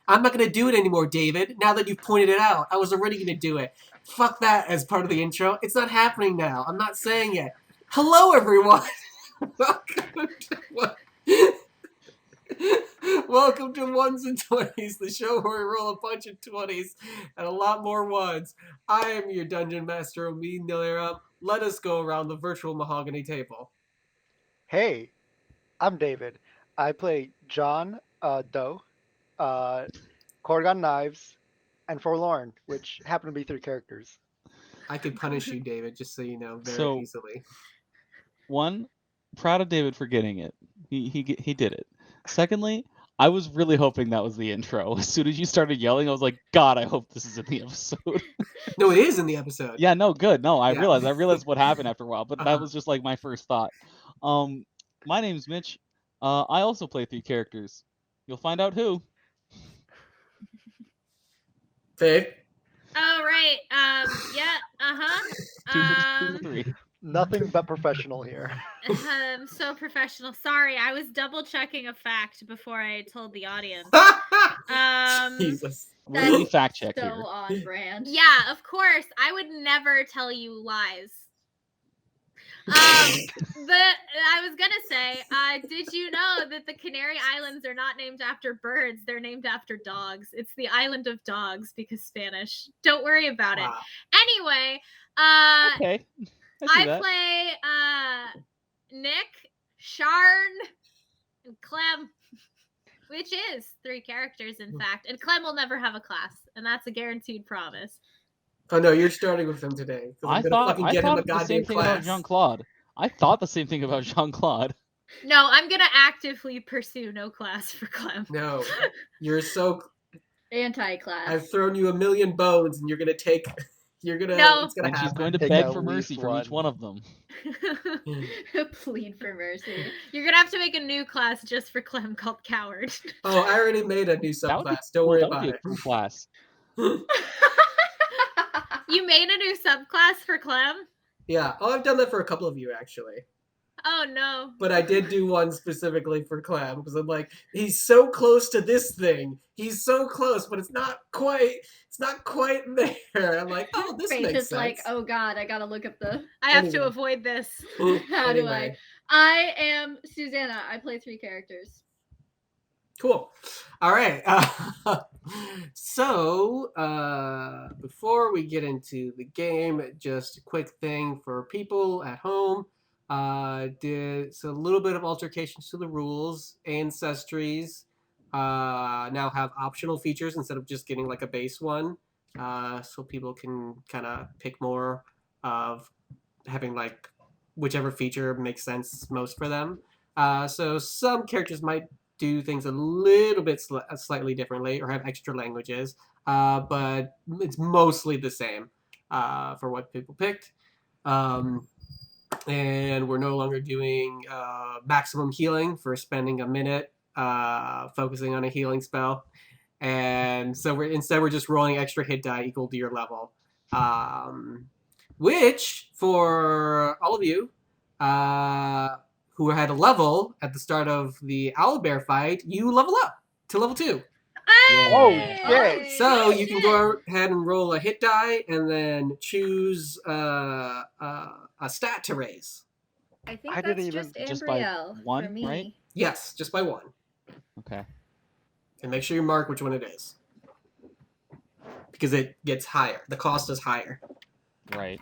I'm not going to do it anymore, David, now that you've pointed it out. I was already going to do it. Fuck that as part of the intro. It's not happening now. I'm not saying it. Hello, everyone. Welcome to Ones and Twenties, the show where we roll a bunch of 20s and a lot more ones. I am your Dungeon Master, Omin Nilera. Let us go around the virtual mahogany table. Hey, I'm David. I play John Doe, Corgan Knives, and Forlorn, which happen to be 3 characters. I could punish you, David, just so you know, very So- easily. One, proud of David for getting it. He did it. Secondly, I was really hoping that was the intro. As soon as you started yelling, I was like, God, I hope this is in the episode. No, it is in the episode. Yeah, no, good. No, I Yeah. realized what happened after a while, but Uh-huh. that was just like my first thought. My name's Mitch. I also play 3 characters. You'll find out who. Faye? Oh, right. Yeah, Two for 3. Nothing but professional here. So professional. Sorry, I was double checking a fact before I told the audience. Jesus. We fact check So here. on brand. Yeah, of course. I would never tell you lies. But I was gonna say, did you know that the Canary Islands are not named after birds? They're named after dogs. It's the island of dogs because Spanish. Don't worry about it. Wow. Anyway, Okay. I see I that. play Nick, Sharn, and Clem, which is 3 characters in fact. And Clem will never have a class, and that's a guaranteed promise. Oh no, you're starting with him today. I I'm gonna thought fucking get him a the same goddamn thing about class. Jean-Claude. I thought the same thing about Jean-Claude. No, I'm gonna actively pursue no class for Clem. No, you're so. Anti-class. I've thrown you a million bones, and you're gonna take. You're gonna. No. It's gonna And she's happen. going to Take beg at for least mercy from each one. one of them. Plead for mercy. You're gonna have to make a new class just for Clem called Coward. Oh, I already made a new That would be subclass. Don't cool. worry That would about be it. a cool class. You made a new subclass for Clem? Yeah. Oh, I've done that for a couple of you actually. Oh no. But I did do one specifically for Clem because I'm like, he's so close to this thing. He's so close, but it's not quite. It's not quite there. I'm like, oh, this Faith makes is like, sense. oh god, I gotta look up the. I have to Anyway. avoid this. How do Anyway. I am Susanna. I play 3 characters. Cool. All right. So, before we get into the game, just a quick thing for people at home. It's a little bit of alterations to the rules. Ancestries now have optional features instead of just getting like a base one. So people can kind of pick more of having like whichever feature makes sense most for them. So some characters might do things a little bit slightly differently or have extra languages, but it's mostly the same for what people picked. And we're no longer doing maximum healing for spending a minute focusing on a healing spell. And so we're just rolling extra hit die equal to your level. Which, for all of you who had a level at the start of the owlbear fight, you level up to level 2. Oh, Hey! shit. So you can go ahead and roll a hit die and then choose a stat to raise. I think I that's didn't even- just just by Ambrielle for one, me. right? Yes, just by 1. Okay. And make sure you mark which one it is. Because it gets higher. The cost is higher. Right.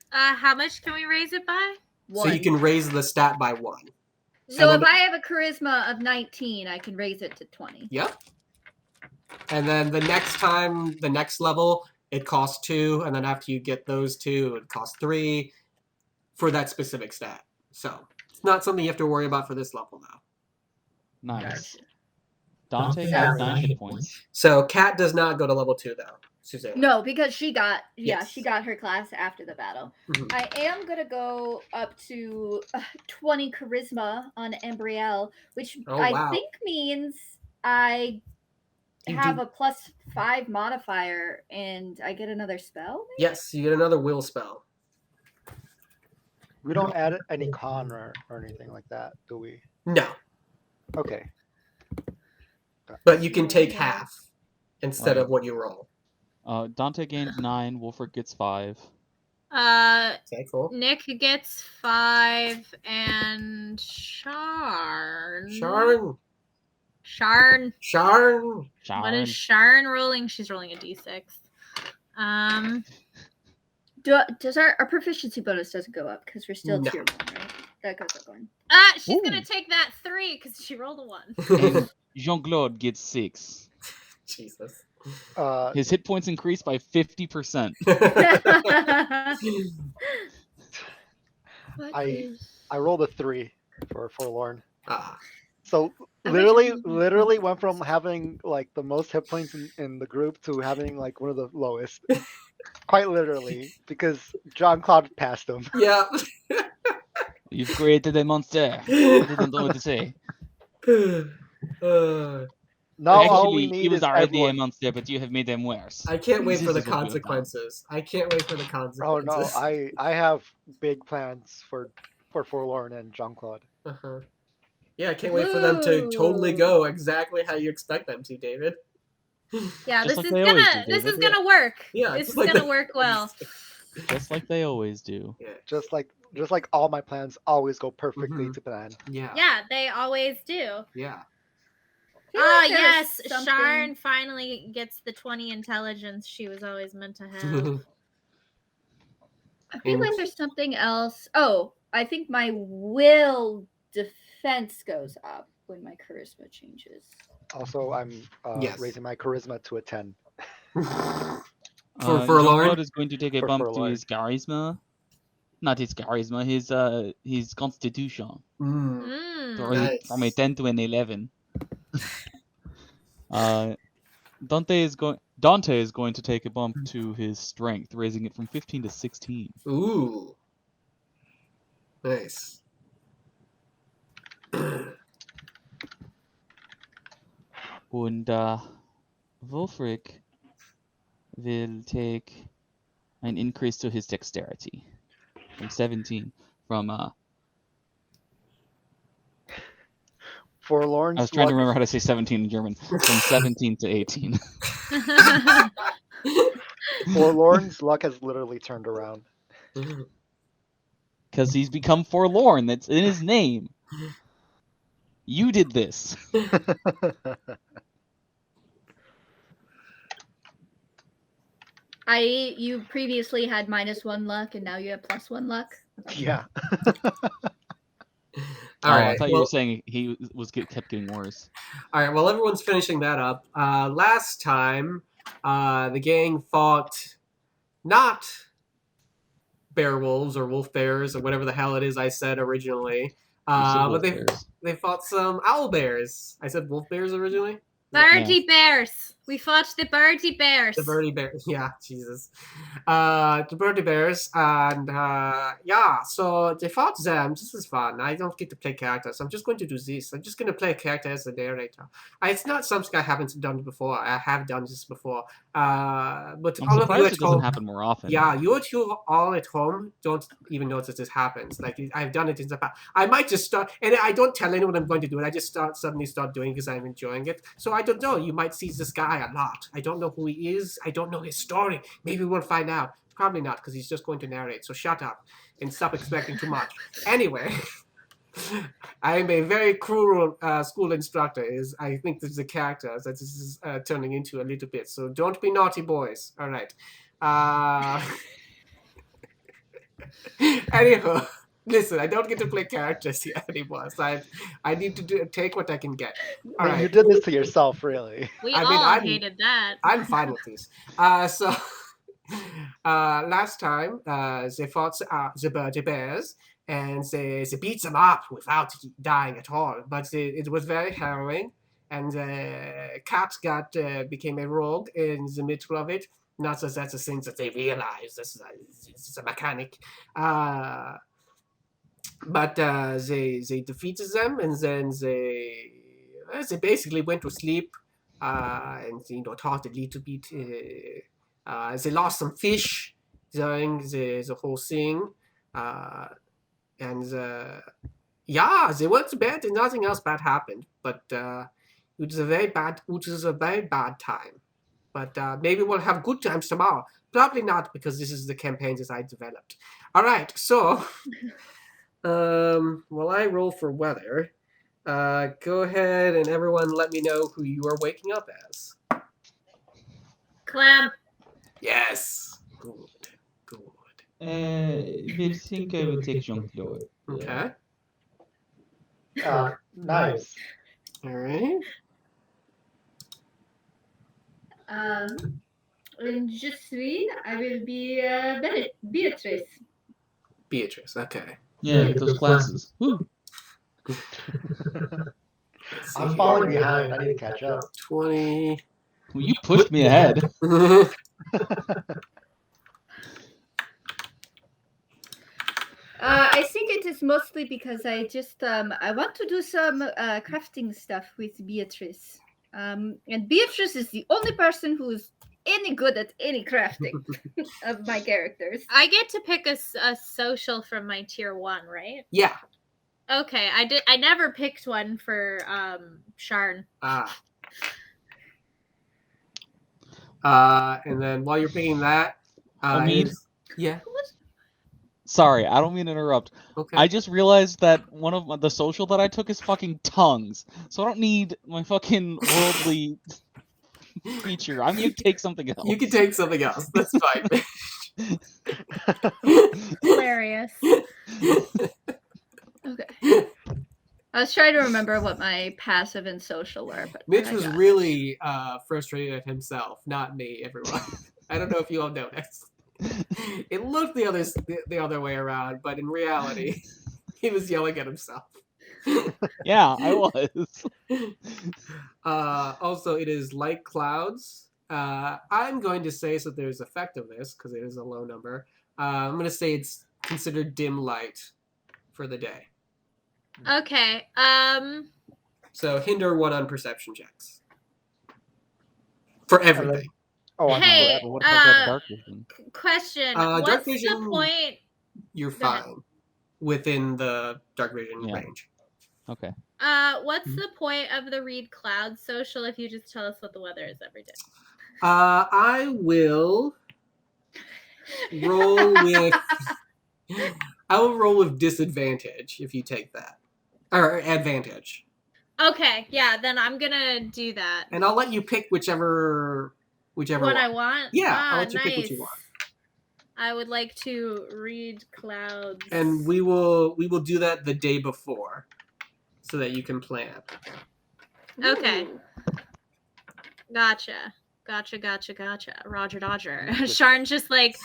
How much can we raise it by? So you can raise the stat by 1. So and if then- I have a charisma of 19, I can raise it to 20. Yep. And then the next time, the next level, it costs 2. And then after you get those 2, it costs 3 for that specific stat. So it's not something you have to worry about for this level, though. Nice. Dante Yeah. has 9 hit points. So Kat does not go to level 2, though. Suzanne. No, because she got Yes. she got her class after the battle. Mhm. I am gonna go up to 20 charisma on Ambrielle, which Oh, I wow. think means I You have do- a +5 modifier and I get another spell. maybe? Yes, you get another will spell. We don't add any con or anything like that, do we? No, Okay. but you can take half instead of what you roll. Dante gains 9. Wolfric gets 5. Okay, cool. Nick gets 5, and Sharn. Sharn. What is Sharn rolling? She's rolling a d6. Does our proficiency bonus doesn't go up because we're still No. tier 1, right? That goes up 1. She's gonna take that 3 because she rolled a 1. And Jean-Claude gets 6. Jesus. His hit points increase by 50%. I rolled a 3 for Forlorn. Ah. So literally went from having like the most hit points in the group to having like one of the lowest. Quite literally, because Jean-Claude passed him. Yeah. You've created a monster. I didn't know what to say. Now all we Actually, need he was is already a everyone. monster, but you have made him worse. I can't wait This for the is what you have done. consequences. I can't wait for the consequences. Oh no, I have big plans for Forlorn and Jean-Claude. Uh-huh. Yeah, I can't wait for them to totally go exactly how you expect them to, David. Yeah, Just this like is they always do, this is David. gonna work. Yeah, This just is like gonna they work well. Just like they always do. Yeah. Just like all my plans always go perfectly to plan. Yeah. Yeah, they always do. Yeah. Yes, Sharn finally gets the 20 intelligence she was always meant to have. I feel like there's something else. Oh, I think my will defense goes up when my charisma changes. Also, I'm Yes. raising my charisma to a 10. For Lauren? Jean-Claude is going to take a For bump to Lauren. his charisma. Not his charisma, his constitution. Nice. From a 10 to an 11. Dante is going to take a bump to his strength, raising it from 15 to 16. Ooh. Nice. And Wolfric will take an increase to his dexterity from 17 from Forlorn's I was trying to luck- remember how to say 17 in German. From 17 to 18. Forlorn's luck has literally turned around. Because he's become forlorn. That's in his name. You did this. You previously had -1 luck, and now you have +1 luck. Yeah. All right. I thought you were saying he kept getting worse. All right. Well, everyone's finishing that up. Last time, the gang fought not bear wolves or wolf bears or whatever the hell it is I said originally. But they fought some owl bears. I said wolf bears originally. Birdie bears. We fought the birdie bears. The birdie bears. Yeah, Jesus. The birdie bears. And yeah, so they fought them. This is fun. I don't get to play characters. I'm just going to do this. I'm just going to play a character as the narrator. It's not something I haven't done before. I have done this before. But I'm all of you surprised at it doesn't home, happen more often. yeah, you all at home don't even notice this happens. Like, I've done it in the past. I might just start, and I don't tell anyone I'm going to do it. I just suddenly start doing it because I'm enjoying it. So I don't know. You might see this guy a lot. I don't know who he is. I don't know his story. Maybe we'll find out. Probably not, because he's just going to narrate. So shut up and stop expecting too much. Anyway, I am a very cruel school instructor. I think this is a character that this is turning into a little bit. So don't be naughty, boys. All right. Anyhow, listen, I don't get to play characters yet anymore, so I need to take what I can get. All right. You did this to yourself, really. We I mean, all I'm- hated that. I'm fine with this. So last time they fought the birdie bears, and they beat them up without dying at all. But it was very harrowing, and the cat became a rogue in the middle of it. Not that that's a thing that they realize. This is a mechanic. But they defeated them, and then they basically went to sleep, and talked a little bit. They lost some fish during the whole thing, and yeah, they went to bed, and nothing else bad happened. But it was a very bad time. but maybe we'll have good times tomorrow. Probably not, because this is the campaign that I developed. All right, so while I roll for weather, go ahead and everyone let me know who you are waking up as. Clam. Yes. Good. We think I will take Jean-Claude. Okay. Knives. All right. Je suis. I will be Beatrice. Beatrice. Okay. Yeah, get those glasses. Woo. Let's see I'm here. falling behind. I need to catch up. 20. Well, you pushed me ahead. I think it is mostly because I just I want to do some crafting stuff with Beatrice. And Beatrice is the only person who's any good at any crafting of my characters. I get to pick a social from my tier 1, right? Yeah. Okay, I never picked one for Sharn. And then while you're picking that, Omid? yeah. Sorry, I don't mean to interrupt. Okay. I just realized that one of the social that I took is fucking tongues, so I don't need my fucking worldly feature. I'm gonna take something else. You can take something else. That's fine. Hilarious. Okay. I was trying to remember what my passive and social were, but Mitch I was got it. really frustrated at himself, not me, everyone. I don't know if you all noticed. It looked the other way around, but in reality, he was yelling at himself. Yeah, I was. Also, it is light clouds. I'm going to say, so there's effectiveness, because it is a low number. I'm going to say it's considered dim light for the day. Okay. So hinder 1 on perception checks. For everything. Oh, I Hey, What if I got dark vision? question. Dark What's vision- the point? You're Go ahead. fine within the dark vision Yeah. range. Okay. What's the point of the read cloud social if you just tell us what the weather is every day? I will roll with I will roll with disadvantage if you take that. Or advantage. Okay, yeah, then I'm gonna do that. And I'll let you pick whichever What one. I want? Yeah, I'll Ah, let you pick what you want. I would like to read clouds. And we will do that the day before, so that you can plan. Okay. Ooh. Gotcha. Roger Dodger. Sharn just like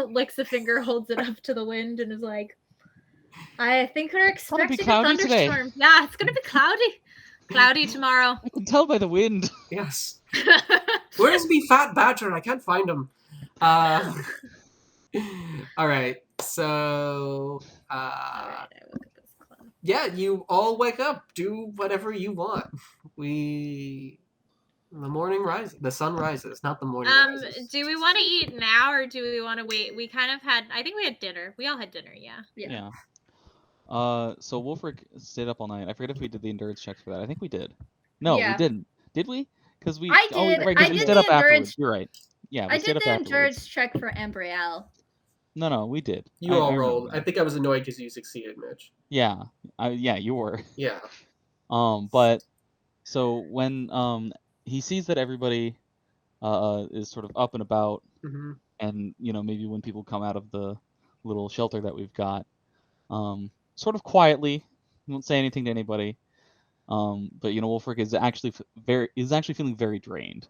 licks a finger, holds it up to the wind, and is like, I think we're gonna be expecting a cloudy today. thunderstorm. Yeah, it's gonna be cloudy. Cloudy tomorrow. I can tell by the wind. Yes. Where's me fat badger? I can't find him. All right. So, Alright, I woke up as cloud. yeah, you all wake up. Do whatever you want. The morning rises. The sun rises, not the morning rises. Do we want to eat now or do we want to wait? We kind of had. I think we had dinner. We all had dinner. Yeah. Yeah. So Wolfric stayed up all night. I forget if we did the endurance checks for that. I think we did. No, Yeah. we didn't. Did we? Because we. I Oh, did. right, 'cause I we did stayed the up afterwards. endurance- You're right. Yeah, we I stayed did up the afterwards. endurance check for Embriel. No, we did. You I all remember rolled. that. I think I was annoyed because you succeeded, Mitch. Yeah, yeah, you were. Yeah. But so when he sees that everybody is sort of up and about, Mm-hmm. and maybe when people come out of the little shelter that we've got, sort of quietly, he won't say anything to anybody. But Wolfric is actually feeling very drained.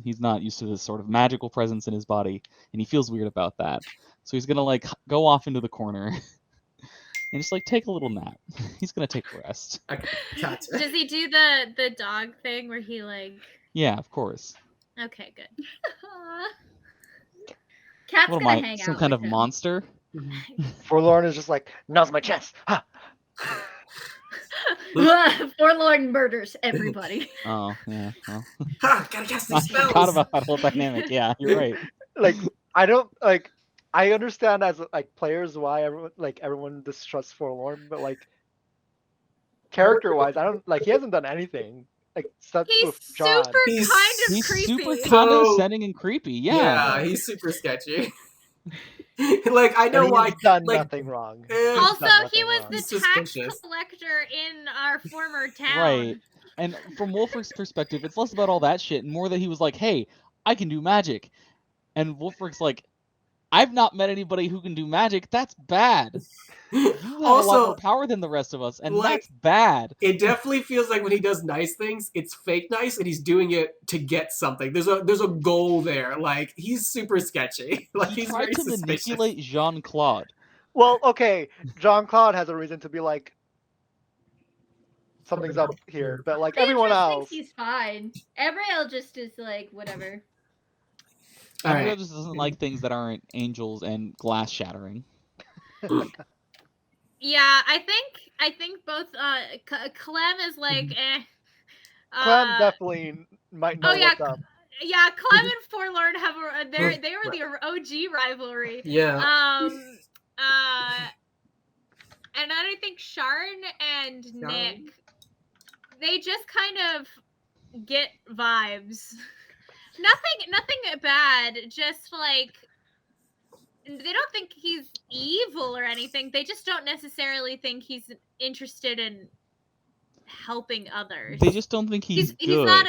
He's not used to this sort of magical presence in his body, and he feels weird about that. So he's gonna go off into the corner and just take a little nap. He's gonna take a rest. Okay. Gotcha. Does he do the dog thing where he like? Yeah, of course. Okay, good. Cat's What am gonna I, hang some out kind with of him. monster? Forlorn is just like, now's my chance. Ha! Forlorn murders everybody. Oh, yeah. Well, Ha! Gotta cast I these spells. forgot about that whole dynamic. Yeah, you're right. Like, I don't I understand as players why everyone distrusts Forlorn, but character wise, I don't he hasn't done anything. except He's with John. super He's- kind of He's creepy. super So- condescending and creepy. Yeah, he's super sketchy. Like I know And why. he's done Like nothing wrong. eh, He's Also, done he nothing was wrong. the He's tax suspicious. collector in our former town. Right. And from Wolfric's perspective, it's less about all that shit and more that he was like, hey, I can do magic. And Wolfric's like, I've not met anybody who can do magic. That's bad. You have a lot more Also, power than the rest of us, and like- that's bad. it definitely feels like when he does nice things, it's fake nice, and he's doing it to get something. There's a goal there. Like he's super sketchy. Like He he's tried very to suspicious. manipulate Jean-Claude. Well, okay, Jean-Claude has a reason to be like, something's up here, but like He everyone just else, thinks he's fine. Everyone just is like whatever. All Everyone right. just doesn't like things that aren't angels and glass shattering. Yeah, I think both Clem is like Clem definitely might know oh, yeah, what's up. yeah, Clem and Forlorn have they were the OG rivalry. Yeah. And I think Sharn and Nick, they just kind of get vibes. Nothing bad, just like they don't think he's evil or anything. They just don't necessarily think he's interested in helping others. They just don't think he's good. He's not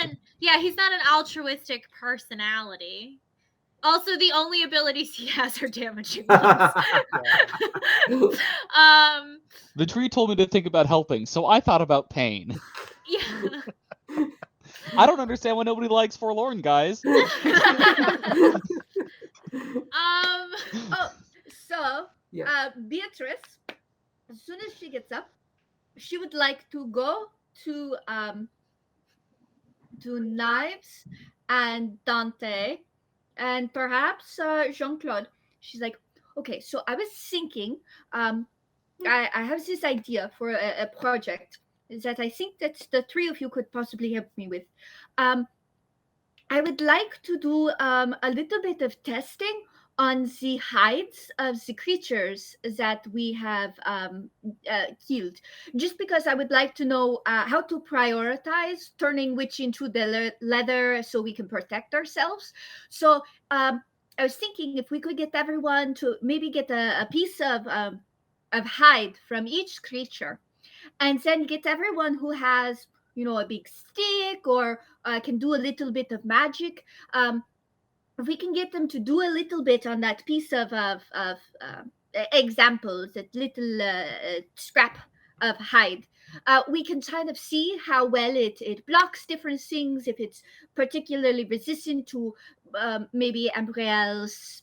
an altruistic personality. Also, the only abilities he has are damaging ones. The tree told me to think about helping, so I thought about pain. Yeah. I don't understand why nobody likes Forlorn, guys. So Yeah. Beatrice, as soon as she gets up, she would like to go to Knives and Dante and perhaps Jean-Claude. She's like, okay, so I was thinking, I have this idea for a project that I think that the three of you could possibly help me with. I would like to do a little bit of testing on the hides of the creatures that we have killed, just because I would like to know how to prioritize turning which into the leather so we can protect ourselves. So I was thinking if we could get everyone to maybe get a piece of hide from each creature, and then get everyone who has a big stick or can do a little bit of magic. If we can get them to do a little bit on that piece of examples, that little scrap of hide, we can kind of see how well it blocks different things, if it's particularly resistant to maybe Ambriel's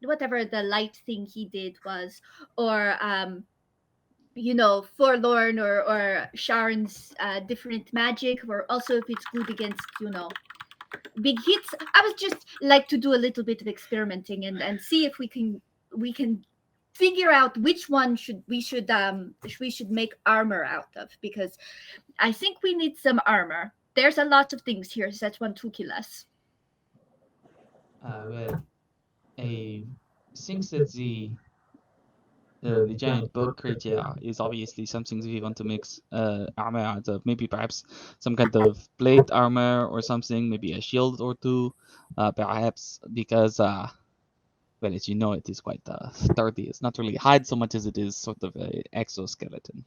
whatever the light thing he did was, or Forlorn or Sharon's different magic, or also if it's good against big hits. I would just like to do a little bit of experimenting and see if we can figure out which one we should make armor out of, because I think we need some armor. There's a lot of things here that want to kill us. Well, I think that the giant bug creature is obviously something we want to mix armor out of. Maybe perhaps some kind of plate armor or something, maybe a shield or two, perhaps, because, well, as you know, it is quite sturdy. It's not really hide so much as it is sort of a exoskeleton.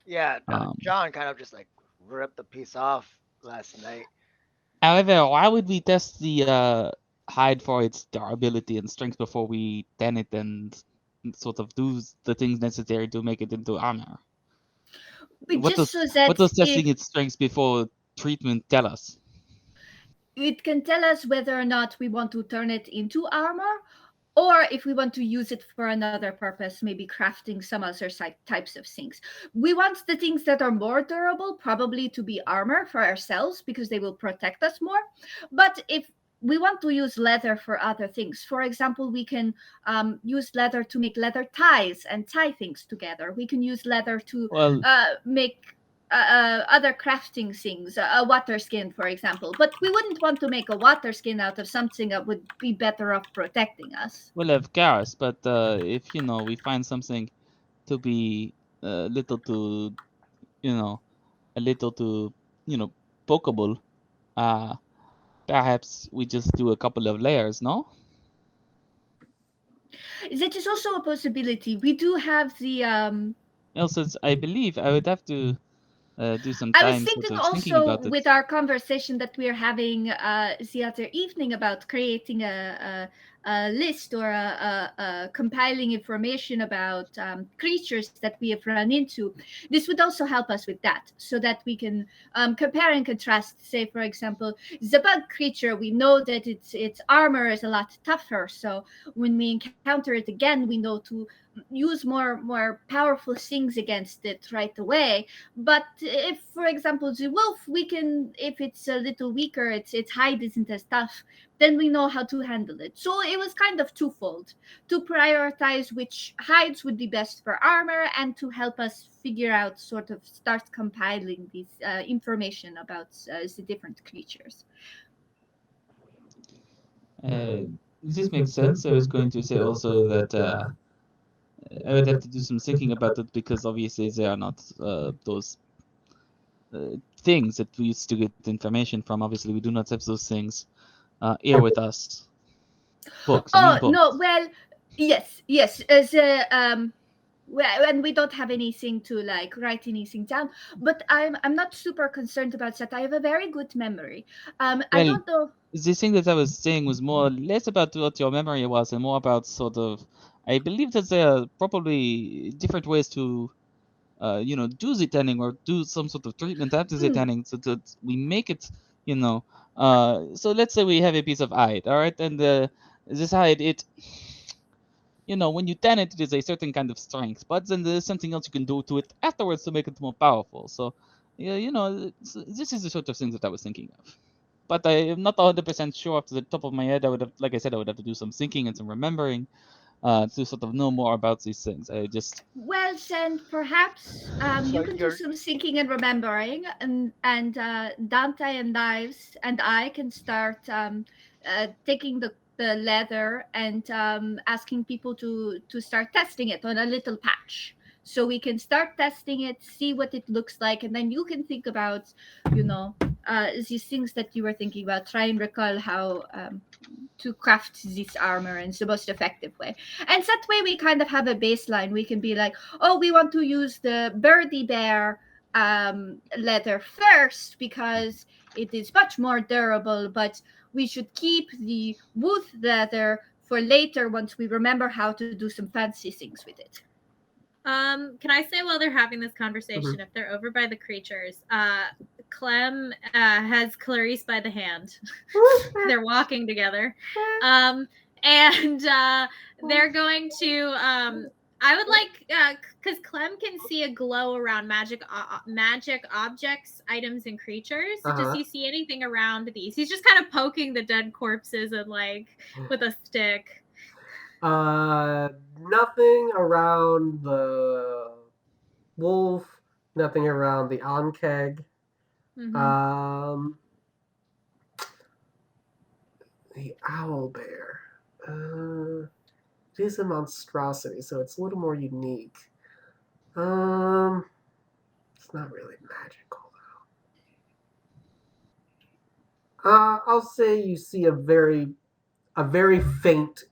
Yeah, John kind of just like ripped the piece off last night. However, why would we test the hide for its durability and strength before we tan it and sort of do the things necessary to make it into armor? What does testing its strength before treatment tell us? It can tell us whether or not we want to turn it into armor, or if we want to use it for another purpose, maybe crafting some other types of things. We want the things that are more durable probably to be armor for ourselves, because they will protect us more. But if we want to use leather for other things, for example, we can use leather to make leather ties and tie things together. We can use leather to make other crafting things, a water skin, for example. But we wouldn't want to make a water skin out of something that would be better off protecting us. Well, of course, but if we find something to be a little too pokeable, perhaps we just do a couple of layers, no? That is also a possibility. We do have the Also, I believe I would have to do some I was time thinking sort of thinking also about it. with our conversation that we're having the other evening about creating a list or a compiling information about creatures that we have run into. This would also help us with that, so that we can compare and contrast. Say, for example, the bug creature. We know that its armor is a lot tougher, so when we encounter it again, we know to use more powerful things against it right away. But if, for example, the wolf, we can, if it's a little weaker, its hide isn't as tough, then we know how to handle it. So it was kind of twofold, to prioritize which hides would be best for armor, and to help us figure out, sort of start compiling this information about the different creatures. This makes sense. I was going to say also that I would have to do some thinking about it, because obviously they are not those things that we used to get information from. Obviously, we do not have those things here with us. Books. I mean books. No, well, yes. Well, and we don't have anything to like write anything down. But I'm not super concerned about that. I have a very good memory. I Well, don't know. the thing that I was saying was more less about what your memory was and more about sort of, I believe that there are probably different ways to, do the tanning or do some sort of treatment after the tanning, so that we make it, so let's say we have a piece of hide, all right, and this hide, it, when you tan it, it is a certain kind of strength, but then there's something else you can do to it afterwards to make it more powerful. So, this is the sort of thing that I was thinking of. But I am not 100% sure off the top of my head. I would have, like I said, I would have to do some thinking and some remembering to sort of know more about these things. I just... Well, then perhaps you can do some thinking and remembering, and Dante and Knives and I can start taking the leather and asking people to start testing it on a little patch. So we can start testing it, see what it looks like, and then you can think about, these things that you were thinking about. Try and recall how to craft this armor in the most effective way. And that way we kind of have a baseline. We can be like, oh, we want to use the birdie bear leather first because it is much more durable, but we should keep the wood leather for later once we remember how to do some fancy things with it. Can I say, while they're having this conversation, if they're over by the creatures, Clem has Clarice by the hand. They're walking together. And they're going to, I would like, because Clem can see a glow around magic objects, items, and creatures. Does he see anything around these? He's just kind of poking the dead corpses and like with a stick. Nothing around the wolf, nothing around the onkeg. The owl bear. It is a monstrosity, so it's a little more unique. It's not really magical though. I'll say you see a very faint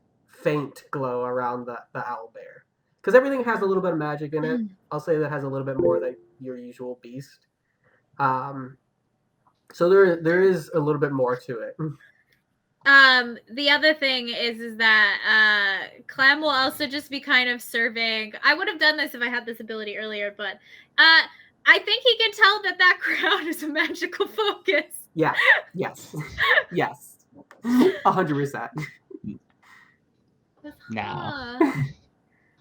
glow around the owl bear, because everything has a little bit of magic in it. I'll say that has a little bit more than your usual beast. So there is a little bit more to it. The other thing is that Clem will also just be kind of serving. I would have done this if I had this ability earlier, but I think he can tell that crown is a magical focus. Yeah. Yes. 100%. Now.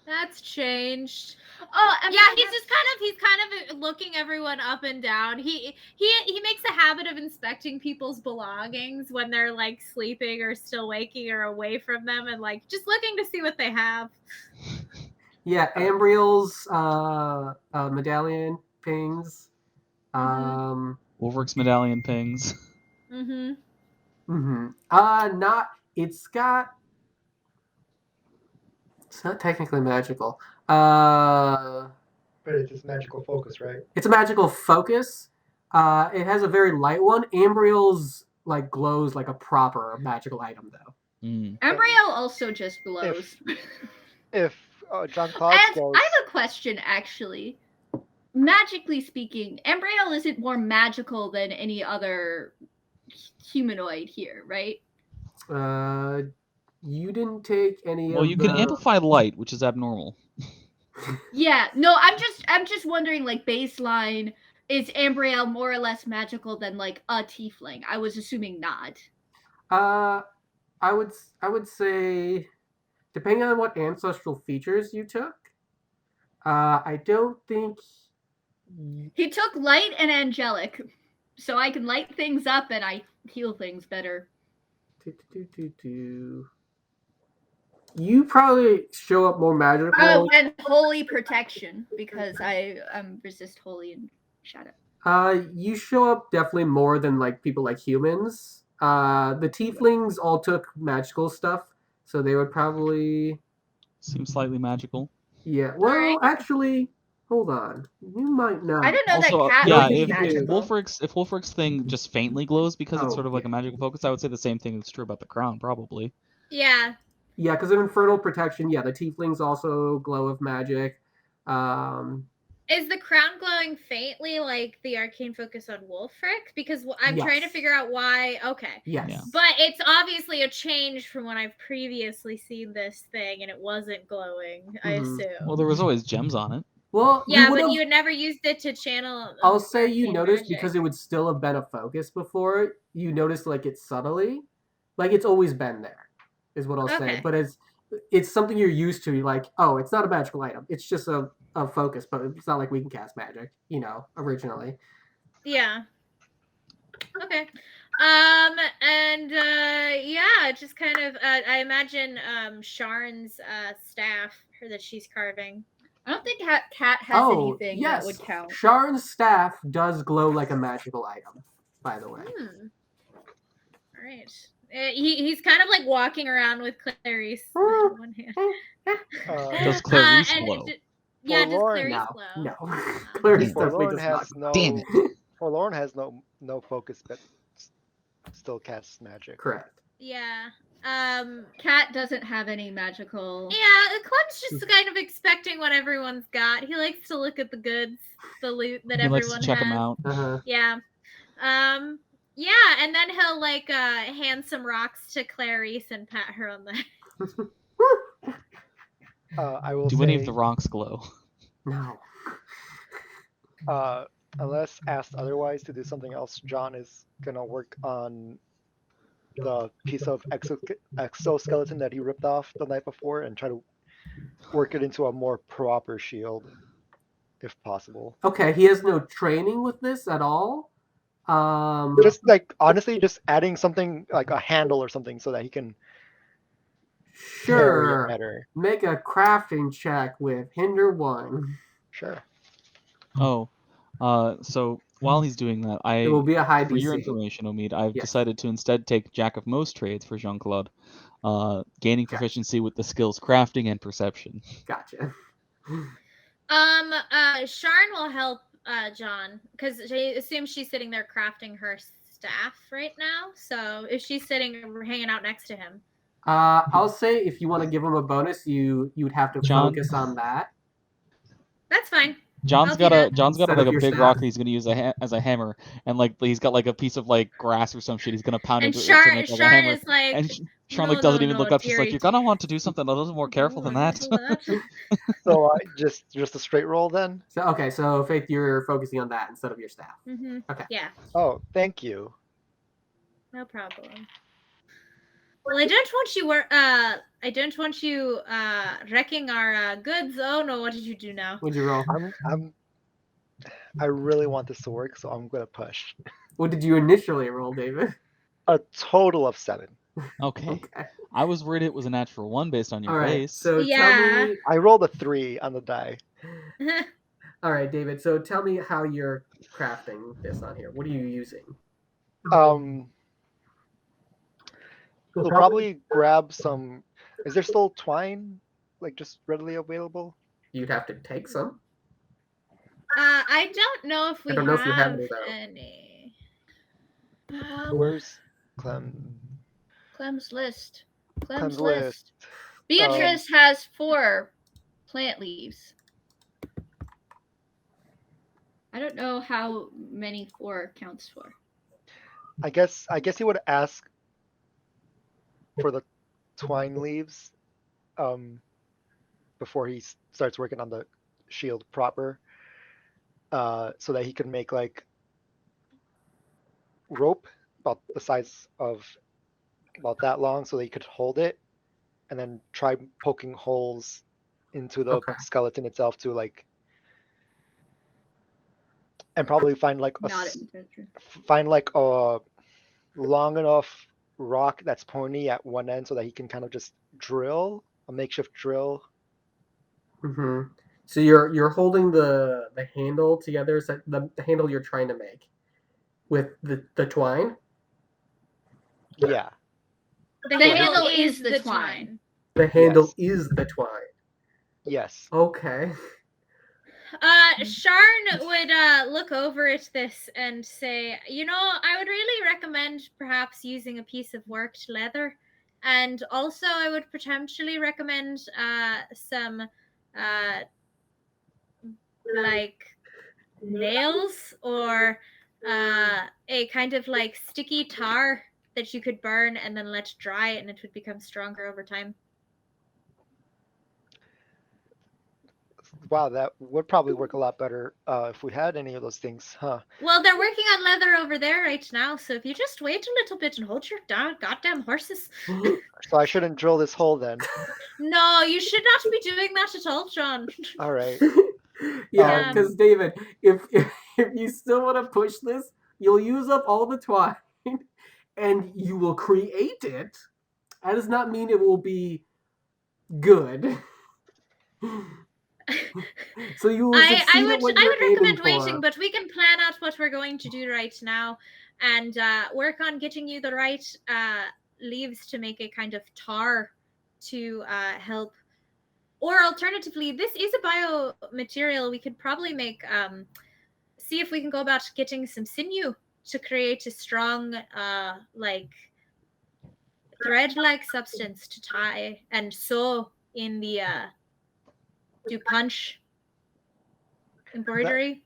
That's changed. Oh, yeah, he's kind of looking everyone up and down. He makes a habit of inspecting people's belongings when they're like sleeping or still waking or away from them, and like just looking to see what they have. Yeah, Ambriel's medallion pings. Wolfrick's medallion pings. It's not technically magical. But it's magical focus, right? It's a magical focus, It has a very light one. Ambriel's like glows like a proper magical item though. Ambriel also just glows. If John Claude's And glows, I have a question, actually. Magically speaking, Ambriel isn't more magical than any other humanoid here, right? You didn't take any Well, of you the. can amplify light, which is abnormal. Yeah, no, I'm just wondering, like, baseline, is Ambriel more or less magical than like a tiefling? I was assuming not. I would say, depending on what ancestral features you took, I don't think. He took light and angelic, so I can light things up and I heal things better. You probably show up more magical. Oh, and holy protection, because I resist holy and shadow. You show up definitely more than like people like humans. The tieflings all took magical stuff, so they would probably. Seems slightly magical. Yeah. Well, Alright. actually, hold on. You might not. I don't know Also, that cat yeah, would be if magical. Wolfric's thing just faintly glows because it's Oh, sort of like yeah. a magical focus, I would say the same thing is true about the crown, probably. Yeah. Yeah, because of infernal protection. Yeah, the tieflings also glow of magic. Is the crown glowing faintly like the arcane focus on Wolfric? Because I'm trying to Yes. figure out why. Okay. Yes. Yeah. But it's obviously a change from when I've previously seen this thing and it wasn't glowing, I Mhm. assume. Well, there was always gems on it. Well, yeah, would've- but you had never used it to channel. I'll say you arcane noticed magic. because it would still have been a focus before. You noticed like it subtly, like it's always been there, is what I'll say. Okay. But it's something you're used to. You're like, oh, it's not a magical item. It's just a focus, but it's not like we can cast magic, originally. Yeah. Okay. And yeah, just kind of I imagine Sharn's staff that she's carving. I don't think cat has anything yes. that would count. Sharn's staff does glow like a magical item, by the way. All right. He's kind of like walking around with Clarice in one hand. Does Clarice and glow? yeah, does Forlorn, Clarice No, glow? no. Clarice Damn. definitely Forlorn does not. has no. Damn it. Forlorn has no focus, but still casts magic. Correct. Yeah. Cat doesn't have any magical. Yeah, Clem's just kind of expecting what everyone's got. He likes to look at the goods, the loot that He everyone likes to check has. them out. Uh-huh. Yeah. Yeah, and then he'll like hand some rocks to Clarice and pat her on the head. I will Do say, any of the rocks glow? No. unless asked otherwise to do something else, John is gonna work on the piece of exoskeleton that he ripped off the night before and try to work it into a more proper shield, if possible. Okay, he has no training with this at all. Just like honestly, just adding something like a handle or something so that he can carry it Sure. better. Make a crafting check with hinder 1. Sure. Oh, so while he's doing that, It will be a high for your DC. information, Omid, I've Yes. decided to instead take Jack of most trades for Jean-Claude, gaining Gotcha. proficiency with the skills crafting and perception. Gotcha. Sharn will help John because she assumes she's sitting there crafting her staff right now. So if she's sitting hanging out next to him. I'll say if you want to give him a bonus, you would have to John? focus on that. That's fine. John's I'll do got that. Set like up a your big staff. rock that he's gonna use as a hammer, and like he's got like a piece of like grass or some shit. He's gonna pound And into it to Sharn make like a Sharn hammer. is like, And Sean "No, like doesn't no, even no, look up. She's like, dearie." "You're gonna want to do something a little more careful than that." So just a straight roll then. So Faith, you're focusing on that instead of your staff. Mm-hmm. Okay. Yeah, Oh, thank you. no problem. Well, I don't want you wrecking our goods. Oh no, what did you do now? What'd you roll? I really want this to work, so I'm gonna push. What did you initially roll, David? A total of 7. Okay. Okay. I was worried it was a natural 1 based on your All right. base. So Yeah. tell me. I rolled a 3 on the die. All right, David. So tell me how you're crafting this on here. What are you using? We'll probably grab some. Is there still twine, like just readily available? You'd have to take some. I don't know if we don't know if you have any, though. any. Where's Clem? Clem's list. Clem's list. Beatrice has 4 plant leaves. I don't know how many 4 counts for. I guess he would ask for the twine leaves before he starts working on the shield proper, so that he could make like rope about the size of about that long, so that he could hold it, and then try poking holes into the Okay. skeleton itself to like, and probably find like a long enough rock that's pointy at one end so that he can kind of just drill a makeshift drill. Mm-hmm. So you're holding the handle together. Is that the handle you're trying to make with the twine? Yeah. The handle is the twine. The handle Yes. is the twine. Yes. Okay. Sharn would look over at this and say, I would really recommend perhaps using a piece of worked leather. And also I would potentially recommend some like nails or a kind of like sticky tar that you could burn and then let dry, and it would become stronger over time. Wow, that would probably work a lot better if we had any of those things, huh? Well, they're working on leather over there right now, so if you just wait a little bit and hold your goddamn horses. So I shouldn't drill this hole then. No, you should not be doing that at all, John. All right. Yeah, because David, if you still want to push this, you'll use up all the twine, and you will create it. That does not mean it will be good. So you will I would recommend for. waiting, but we can plan out what we're going to do right now and work on getting you the right leaves to make a kind of tar to help. Or alternatively, this is a biomaterial. We could probably make see if we can go about getting some sinew to create a strong like thread-like substance to tie and sew in the do punch embroidery.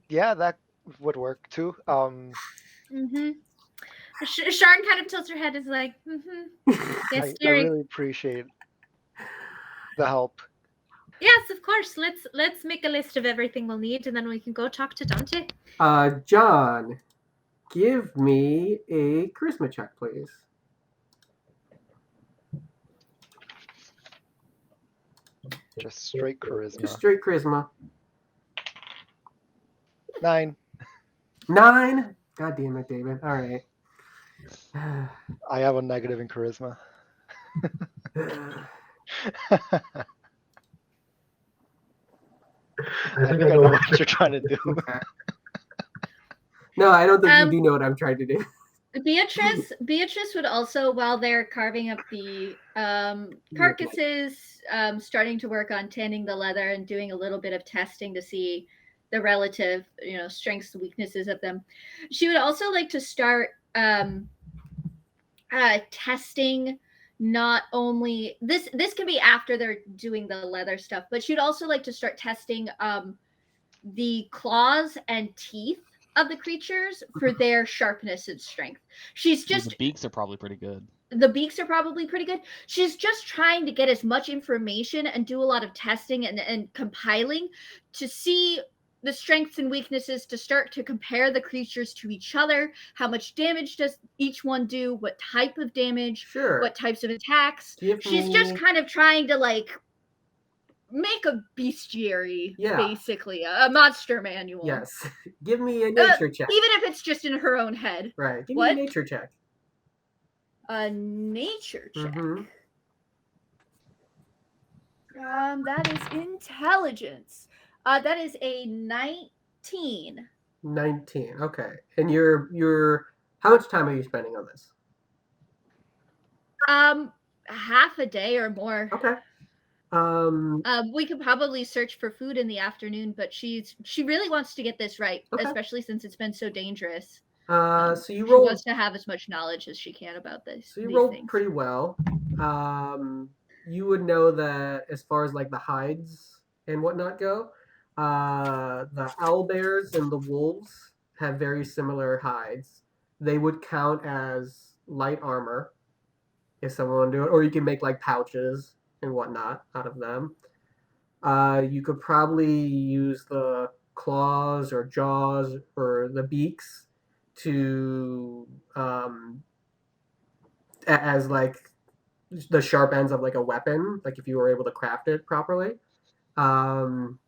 Yeah, that would work too. Mm-hmm. Sharn kind of tilts her head, is like, yes, I really appreciate the help. Yes, of course. Let's make a list of everything we'll need, and then we can go talk to Dante. John, give me a charisma check, please. Just straight charisma. Just straight charisma. 9. 9? God damn it, David. All right. I have a negative in charisma. I think I know what you're trying to do. Okay. No, I don't think you do know what I'm trying to do. Beatrice would also, while they're carving up the carcasses, starting to work on tanning the leather and doing a little bit of testing to see the relative, strengths and weaknesses of them. She would also like to start testing not only this can be after they're doing the leather stuff, but she'd also like to start testing the claws and teeth of the creatures for their sharpness and strength. She's just the beaks are probably pretty good. The beaks are probably pretty good. She's just trying to get as much information and do a lot of testing and compiling to see the strengths and weaknesses, to start to compare the creatures to each other. How much damage does each one do? What type of damage? Sure. What types of attacks? She's just kind of trying to make a bestiary, basically, a monster manual. Yes. Give me a nature check. Even if it's just in her own head. Right. Give me a nature check. A nature check. Mm-hmm. That is intelligence. That is a 19. 19. Okay. And you're how much time are you spending on this? Half a day or more. Okay. We could probably search for food in the afternoon, but she really wants to get this right, Okay. especially since it's been so dangerous. So you She roll. wants to have as much knowledge as she can about this. So you these roll things. pretty well. You would know that as far as like the hides and whatnot go, the owl bears and the wolves have very similar hides. They would count as light armor if someone wanted to do it, or you can make like pouches and whatnot out of them. You could probably use the claws or jaws or the beaks to as like the sharp ends of like a weapon, like if you were able to craft it properly. Um,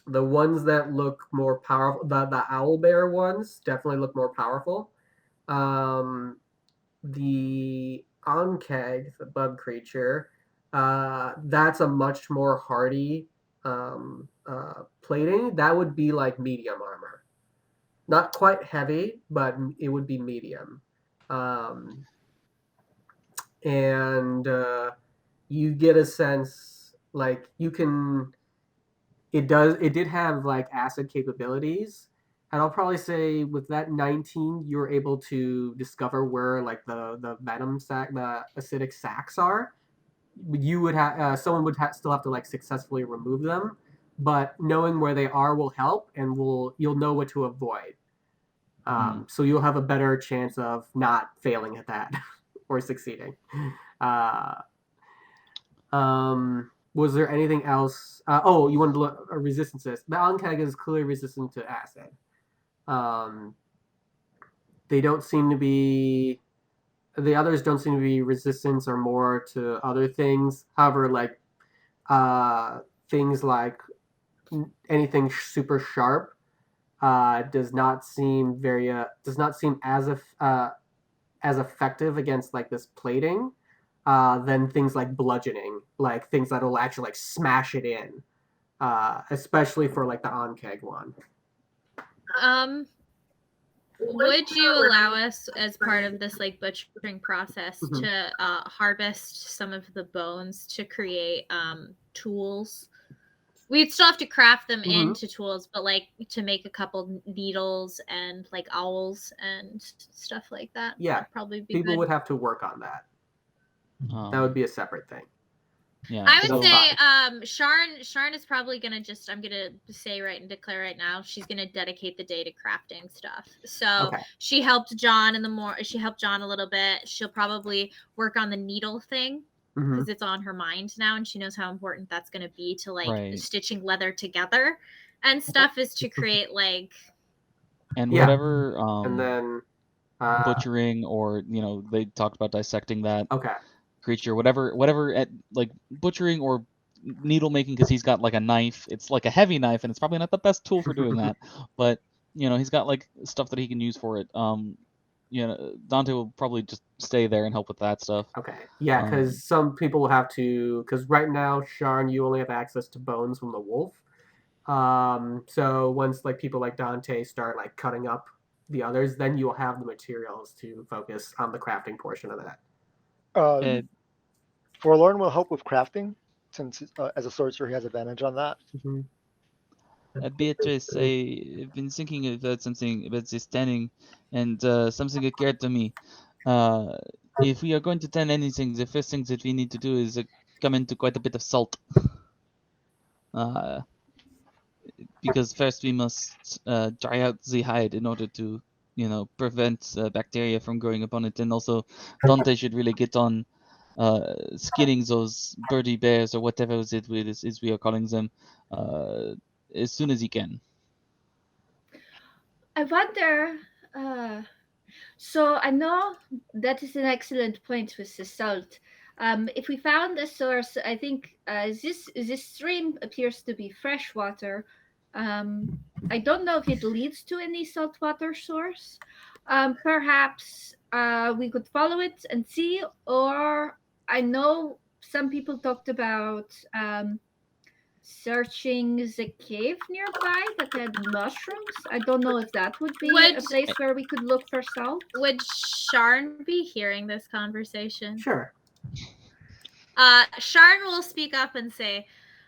the ones that look more powerful, the owl bear ones definitely look more powerful. The onkeg, the bug creature, that's a much more hardy plating. That would be like medium armor. Not quite heavy, but it would be medium. And you get a sense like you can. It did have like acid capabilities, and I'll probably say with that 19, you were able to discover where like the venom sac, the acidic sacs are. You would have someone would still have to like successfully remove them, but knowing where they are will help, and you'll know what to avoid. So you'll have a better chance of not failing at that or succeeding. Uh, was there anything else? You wanted to look at resistances. The Ankag is clearly resistant to acid. They don't seem to be. The others don't seem to be resistance or more to other things. However, like things like anything super sharp does not seem as effective against like this plating than things like bludgeoning, like things that will actually like smash it in, especially for like the onkeg one. Would you allow us, as part of this like butchering process, to harvest some of the bones to create tools? We'd still have to craft them into tools, but like to make a couple needles and like owls and stuff like that. Yeah, would probably be people good. would have to work on that. That would be a separate thing. Yeah, I would say Sharn is probably gonna I'm gonna say and declare right now she's gonna dedicate the day to crafting stuff. So she helped John she helped John a little bit. She'll probably work on the needle thing because it's on her mind now, and she knows how important that's gonna be to like stitching leather together and stuff is to create like whatever and then butchering, or they talked about dissecting that creature, whatever like butchering or needle making, because he's got like a knife. It's like a heavy knife, and it's probably not the best tool for doing that, but he's got like stuff that he can use for it. Dante will probably just stay there and help with that stuff. Yeah, because some people will have to, because right now, Sharn, you only have access to bones from the wolf. So once like people like Dante start like cutting up the others, then you'll have the materials to focus on the crafting portion of that. Forlorn will help with crafting, since as a sorcerer he has advantage on that. Beatrice, I've been thinking about something about this tanning, and something occurred to me. If we are going to tan anything, the first thing that we need to do is come into quite a bit of salt. Because first we must dry out the hide in order to, prevent bacteria from growing upon it, and also Dante should really get on skinning those birdie bears or whatever it is we are calling them as soon as he can. I wonder. So I know that is an excellent point with the salt. If we found a source, I think this stream appears to be fresh water. I don't know if it leads to any saltwater source. Perhaps we could follow it and see, or I know some people talked about searching the cave nearby that had mushrooms. I don't know if that would be a place where we could look for salt. Would Sharn be hearing this conversation? Sure. Sharn will speak up and say,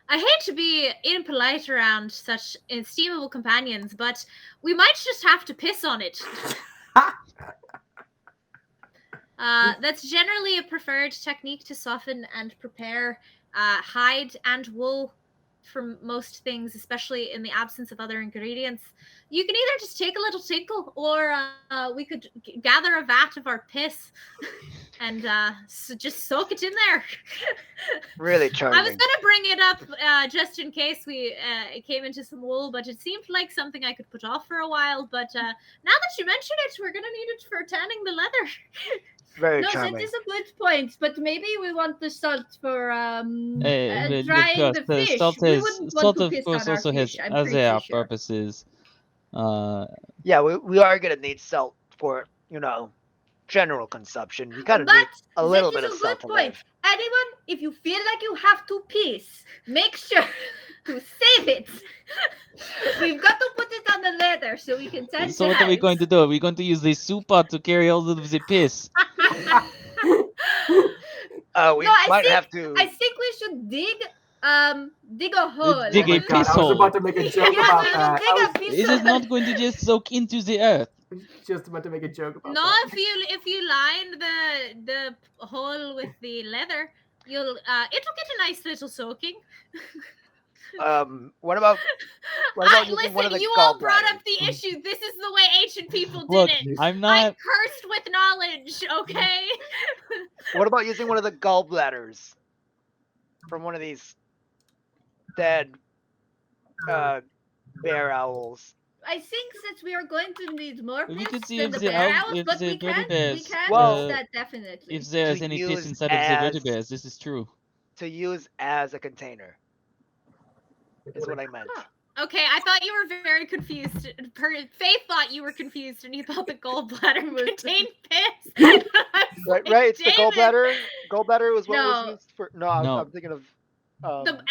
I hate to be impolite around such estimable companions, but we might just have to piss on it. That's generally a preferred technique to soften and prepare hide and wool from most things, especially in the absence of other ingredients. You can either just take a little tinkle, or we could gather a vat of our piss and just soak it in there. Really I was charming. gonna bring it up just in case we came into some wool, but it seemed like something I could put off for a while. But now that you mention it, we're gonna need it for tanning the leather. Very No, charming. that is a good point. But maybe we want the salt for Well, drying of the course, fish. salt We is wouldn't salt want to of piss course on our also has fish. I'm other pretty sure. purposes. Yeah, we are gonna need salt for general consumption. We kind of need a little bit that of is a salt good to point. live. Anyone, if you feel like you have to piss, make sure to save it. We've got to put it on the leather so we can test So it what are we out. going to do? Are we going to use the soup pot to carry all of the piss? We might have to. I think we should dig a hole. Dig Oh my a God, piss I was hole. about to make a joke Yeah, about we will that. dig I a piss It is hole. not going to just soak into the earth. was just about to make a joke about No, that. if you line the hole with the leather, it'll get a nice little soaking. What about using Listen, one of the you all brought gallbladders? up the issue. This is the way ancient people did Look, it. I'm I'm not. cursed with knowledge, okay? What about using one of the gallbladders from one of these dead bear owls? I think that we are going to need more We piss could see than if the the bear elf- owls, if but the we birdie can bears, Well, use that definitely. If there's To any piss use inside of the birdie as- bears, this is true. To use as a container is what I meant. Okay, I thought you were very confused. Faith thought you were confused, and you thought the gallbladder contained piss. I was like, Right, it's the "Damn it." gallbladder. Gallbladder was what No. was used for. No, No. I'm thinking of. The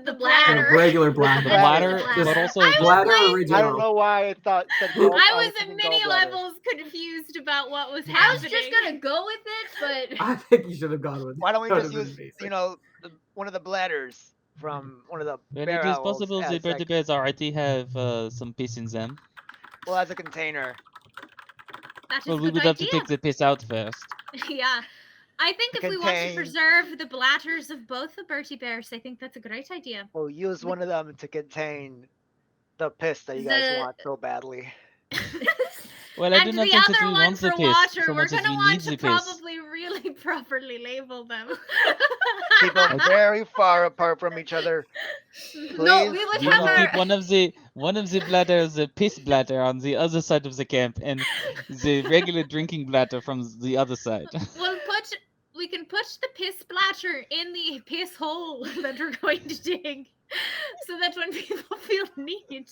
The bladder. The regular The bladder. bladder, bladder. but also I was Bladder like- original. I don't know why I thought said I was at thinking many gallbladder. levels confused about what was I happening. was just gonna go with it, but I think you should have gone with it. Why don't we That just would've use been amazing. one of the bladders from one of the when bear it is owls possible the as, birdie like, bears already have some piss in them. well, as a container. That is Well, a we good would have to idea. take the piss out first. Yeah. I think if we want to Contain- preserve the bladders of both the Bertie Bears, I think that's a great idea. We'll use one of them to contain the piss that you guys The- want so badly. Well, I do And not the think that other we one want the for piss water, so we're much as gonna we want need to the piss. probably really properly label them. Keep them very far apart from each other. no, Please we would We have will our. keep one of the bladders, the piss bladder, on the other side of the camp, and the regular drinking bladder from the other side. We can put the piss splatter in the piss hole that we're going to dig, so that when people feel need.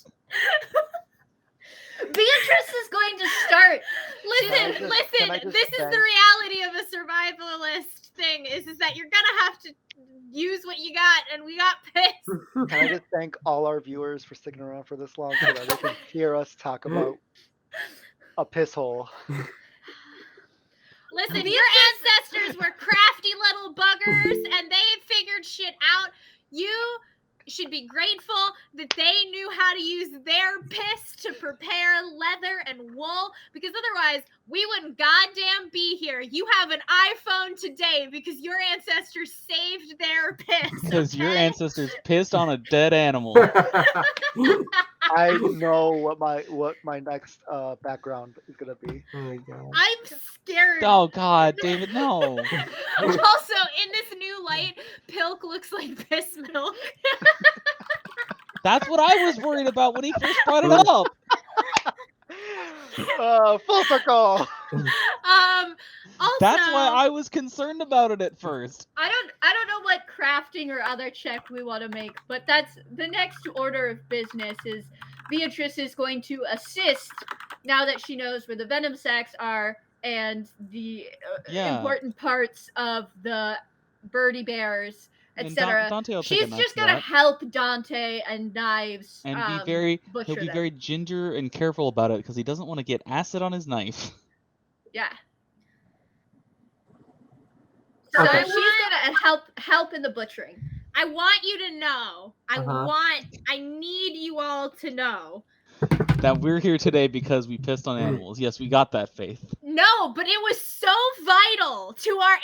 Beatrice is going to start. Listen, Can I just this is thank- the reality of a survivalist thing, is that you're gonna have to use what you got, and we got piss. Can I just thank all our viewers for sticking around for this long so that they can hear us talk about a piss hole? Listen, your ancestors were crafty little buggers, and they figured shit out. You should be grateful that they knew how to use their piss to prepare leather and wool, because otherwise we wouldn't goddamn be here. You have an iPhone today because your ancestors saved their piss. Because your okay? ancestors pissed on a dead animal. I know what my next background is gonna be. Oh my God. I'm scared. Oh God, David, no. Also, in this new light, Pilk looks like piss milk. That's what I was worried about when he first brought it up. Full circle. Also, That's why I was concerned about it at first. I don't know what crafting or other check we want to make, but that's the next order of business. Is Beatrice is going to assist now that she knows where the venom sacs are and the Yeah. important parts of the birdie bears, And etc. Dante will take a She's knife just for gonna that. help Dante and Knives And he'll butcher be them. very ginger and careful about it because he doesn't want to get acid on his knife. Yeah. So Okay. she's gonna help in the butchering. I want you to know. Uh-huh. I need you all to know. That we're here today because we pissed on animals. Yes, we got that, Faith. No, but it was so vital to our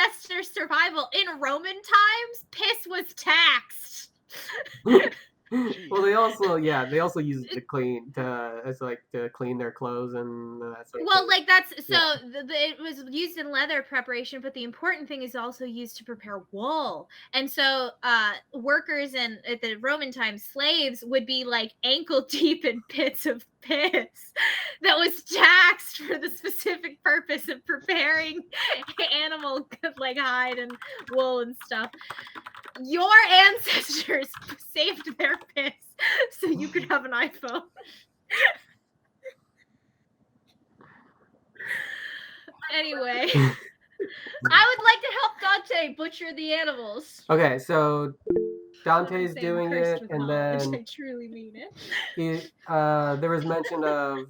ancestors' survival. In Roman times, piss was taxed. Well, they also use it to clean their clothes and that sort of Well, thing. like that's so Yeah. it was used in leather preparation, but the important thing is also used to prepare wool. And so workers and at the Roman times, slaves would be like ankle deep in pits of piss that was taxed for the specific purpose of preparing animal like hide and wool and stuff. Your ancestors saved their piss so you could have an iPhone. Anyway, I would like to help Dante butcher the animals. Okay, so Dante's Saying doing cursed it, with and knowledge, then I truly mean it. there was mention of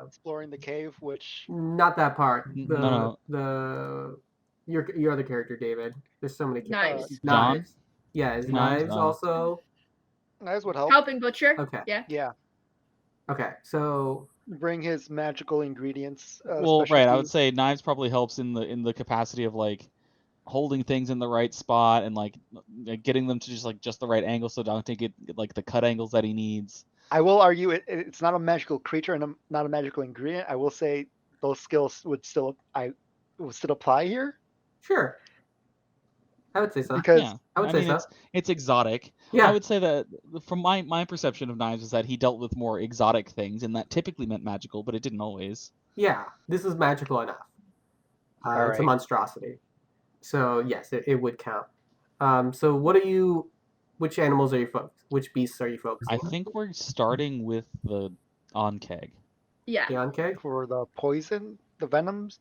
Exploring the cave, which not that part. No. Your other character, David. There's so many characters. Knives. Knives. Yeah, is Knives? knives Oh. also? Knives would help. Helping butcher. Okay. Yeah. Yeah, Okay, so bring his magical ingredients. Well, right. I would specialties. say knives probably helps in the capacity of like holding things in the right spot and like getting them to just the right angle so Dante get like the cut angles that he needs. I will argue it's not a magical creature and not a magical ingredient. I will say those skills would still apply here sure. I would say so. because Yeah, I would say mean, so. it's exotic. Yeah. I would say that from my perception of knives is that he dealt with more exotic things, and that typically meant magical, but it didn't always. Yeah, this is magical enough. It's a Alright. monstrosity. So yes, it would count. So which animals are you which beasts are you focusing I on? think we're starting with the onkeg, Yeah. The Ankeg? for the poison, the venoms,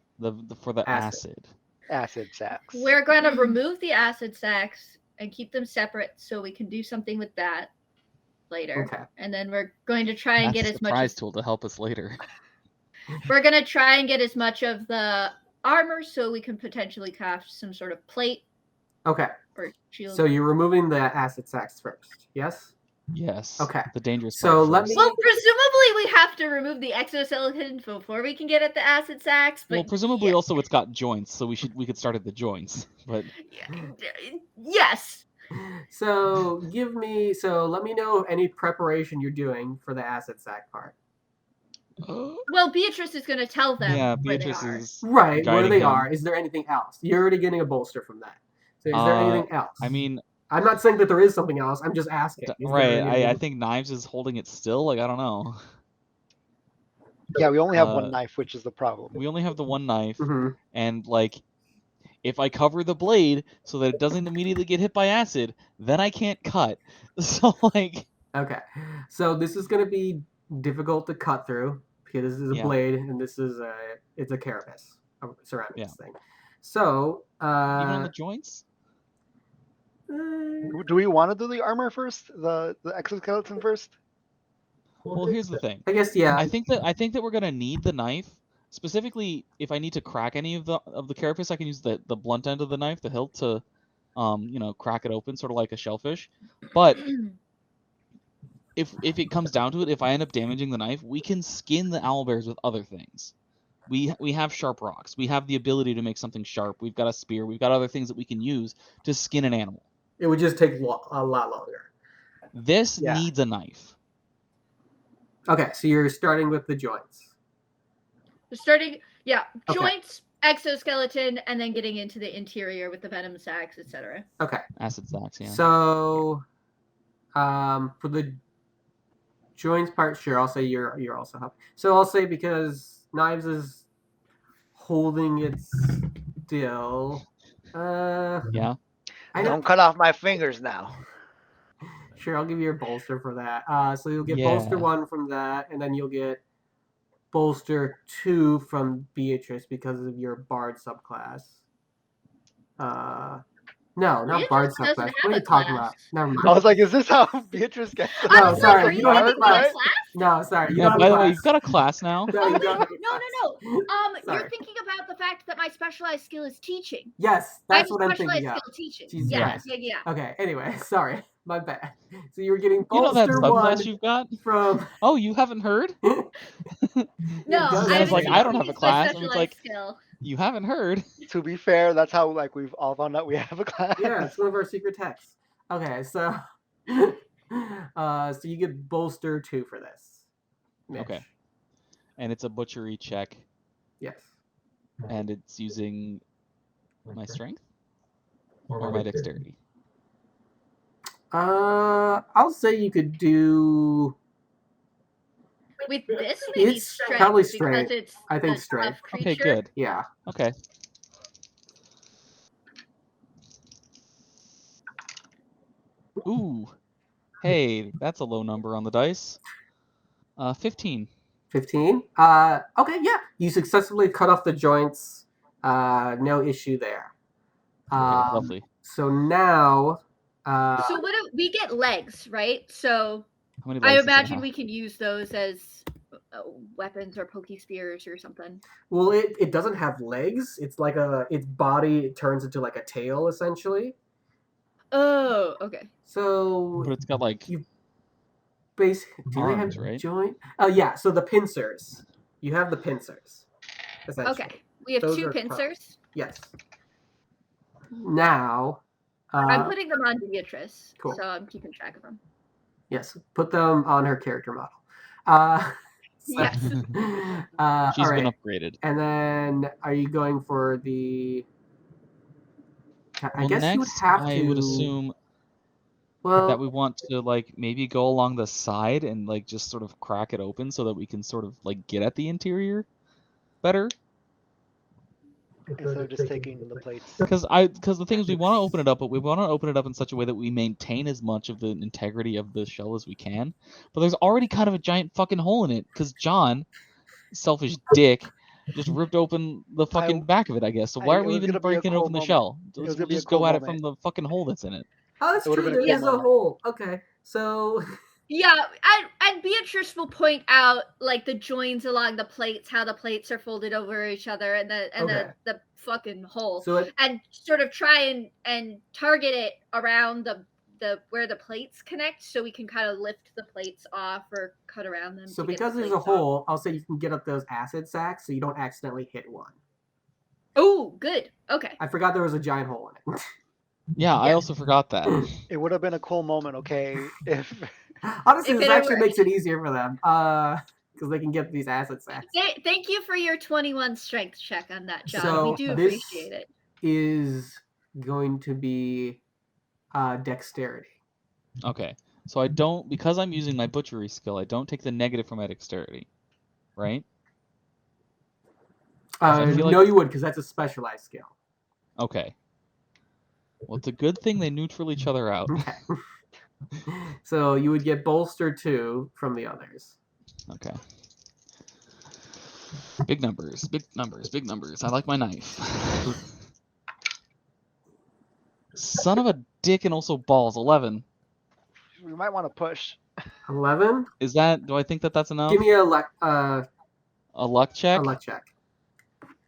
for the Acid. acid. acid sacs. We're going to remove the acid sacs and keep them separate so we can do something with that later. Okay. And then we're going to try and That's get a as much surprise as, tool to help us later. we're going to try and get as much of the armor so we can potentially craft some sort of plate Okay. or shield. So you're removing the acid sacs first, yes? Yes. Okay. The dangerous So part let first. me- Well, presumably we have to remove the exoskeleton before we can get at the acid sacs. But Well, presumably yeah. also it's got joints, so we could start at the joints. But Yes. So let me know any preparation you're doing for the acid sac part. Well, Beatrice is going to tell them yeah, where Beatrice they are. is Right, where guiding they him. are. Is there anything else? You're already getting a bolster from that. So is there anything else? I mean, I'm not saying that there is something else. I'm just asking. Is there right. I anything- think Knives is holding it still. Like, I don't know. Yeah, we only have Uh, one knife, which is the problem. We only have the one knife, Mhm. and like, if I cover the blade so that it doesn't immediately get hit by acid, then I can't cut. So like, Okay, so this is going to be difficult to cut through because this is a Yeah. blade and this is it's a carapace surrounding Yeah. this thing. So even on the joints. Do we want to do the armor first, the exoskeleton first? Well, here's the thing. I guess yeah. I think that we're gonna need the knife. Specifically, if I need to crack any of the carapace, I can use the blunt end of the knife, the hilt, to crack it open, sort of like a shellfish. But if it comes down to it, if I end up damaging the knife, we can skin the owlbears with other things. We have sharp rocks. We have the ability to make something sharp. We've got a spear. We've got other things that we can use to skin an animal. It would just take a lot longer. This Yeah. needs a knife. Okay, so you're starting with the joints. We're starting, Okay. joints, exoskeleton, and then getting into the interior with the venom sacs, etc. Okay. Acid sacs, yeah. So, for the joints part, sure, I'll say you're also helping. So I'll say because Knives is holding it still. Yeah. I know. Don't cut off my fingers now. Sure, I'll give you a bolster for that. So you'll get bolster Yeah. 1 from that, and then you'll get bolster 2 from Beatrice because of your bard subclass. No, not Beatrice bard doesn't subclass. have What are a you talking class. about? Never mind. I was like, is this how Beatrice gets? No, I was sorry, like, are you you don't have having a class. a class? No, sorry. You Yeah, don't by have the a way, class. you've got a class now. No, Oh, you wait, don't have a no. class. You're Sorry. thinking about the fact that my my specialized skill is teaching. Yes, I have that's a what I'm specialized thinking of. skill teaching. Jesus Yeah, Christ. yeah. Okay, anyway, sorry. My bad. So you were getting You know that bolster subclass one you've got? from... Oh, you haven't heard? No, does I Zana's have like, a I don't skill. have a used my class. And it's specialized like, skill. you haven't heard. To be fair, that's how like we've all found out we have a class. Yeah, it's one of our secret texts. Okay, so so you get bolster 2 for this. Mitch. Okay. And it's a butchery check, Yes. and it's using my strength or my dexterity. I'll say you could do... With this, maybe It's strength, probably because strength. it's I think a strength. tough Okay, creature. good. Yeah. Okay. Ooh. Hey, that's a low number on the dice. 15. 15. Okay, yeah. You successfully cut off the joints. No issue there. Okay, lovely. So now... So what do we get legs, right? So How many I legs does it imagine have? we can use those as weapons or pokey spears or something. Well, it doesn't have legs. It's like its body turns into like a tail, essentially. Oh, okay. So But it's got like you basically... Do they have arms, right? joint? Oh, yeah. So the pincers. You have the pincers, essentially. Okay. We have Those 2 are pincers. Yes. Now... I'm putting them on Beatrice, cool. so I'm keeping track of them. Yes, put them on her character model. Yes. She's all been right. upgraded. And then, are you going for the... I Well, guess you would next, have I to... would assume Well, that we want to like maybe go along the side and like just sort of crack it open so that we can sort of like get at the interior better. Instead of just taking the plates. Because the thing is, we want to open it up, but we want to open it up in such a way that we maintain as much of the integrity of the shell as we can. But there's already kind of a giant fucking hole in it because John, selfish dick, just ripped open the fucking back of it, I guess. So why are it we was even gonna be a breaking cool open the moment. shell? It was Let's gonna be a just cool go at it moment. from the fucking hole that's in it. oh, that's It would've true. been a There cool is a moment. hole. Okay, so... Yeah, and Beatrice will point out like the joins along the plates, how the plates are folded over each other, and Okay. the fucking hole, So it, and sort of try and target it around the where the plates connect, so we can kind of lift the plates off or cut around them. so to get because the there's a plates off. hole, I'll say you can get up those acid sacks so you don't accidentally hit one. Oh, good. Okay. I forgot there was a giant hole in it. Yeah, I also forgot that. It would have been a cool moment, okay, if Honestly, If this it actually ever- makes it easier for them. Because they can get these acid sacks. Thank you for your 21 strength check on that, John. So we do this appreciate it. is going to be dexterity. Okay, so I don't, because I'm using my butchery skill, I don't take the negative from my dexterity, right? I feel No, like- you would, because that's a specialized skill. Okay. Well, it's a good thing they neutral each other out. Okay. So you would get bolster 2 from the others. Okay. Big numbers, big numbers, big numbers. I like my knife. Son of a dick and also balls. 11. we might want to push. 11. Is that? Do I think that that's enough? Give me a luck check. A luck check.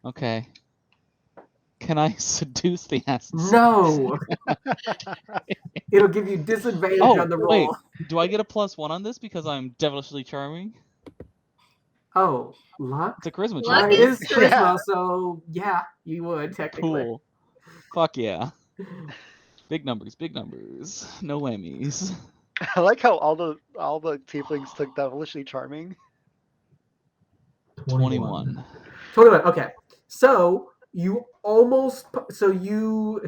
Okay. Can I seduce the assets? No. It'll give you disadvantage on the roll. Wait. Do I get a +1 on this because I'm devilishly charming? Oh, luck? It's a charisma Luck check. It is is- charisma, Yeah. so yeah, you would technically. Cool. Fuck yeah. Big numbers, big numbers. No whammies. I like how all the tieflings took devilishly charming. 21. 21. Okay, so you almost you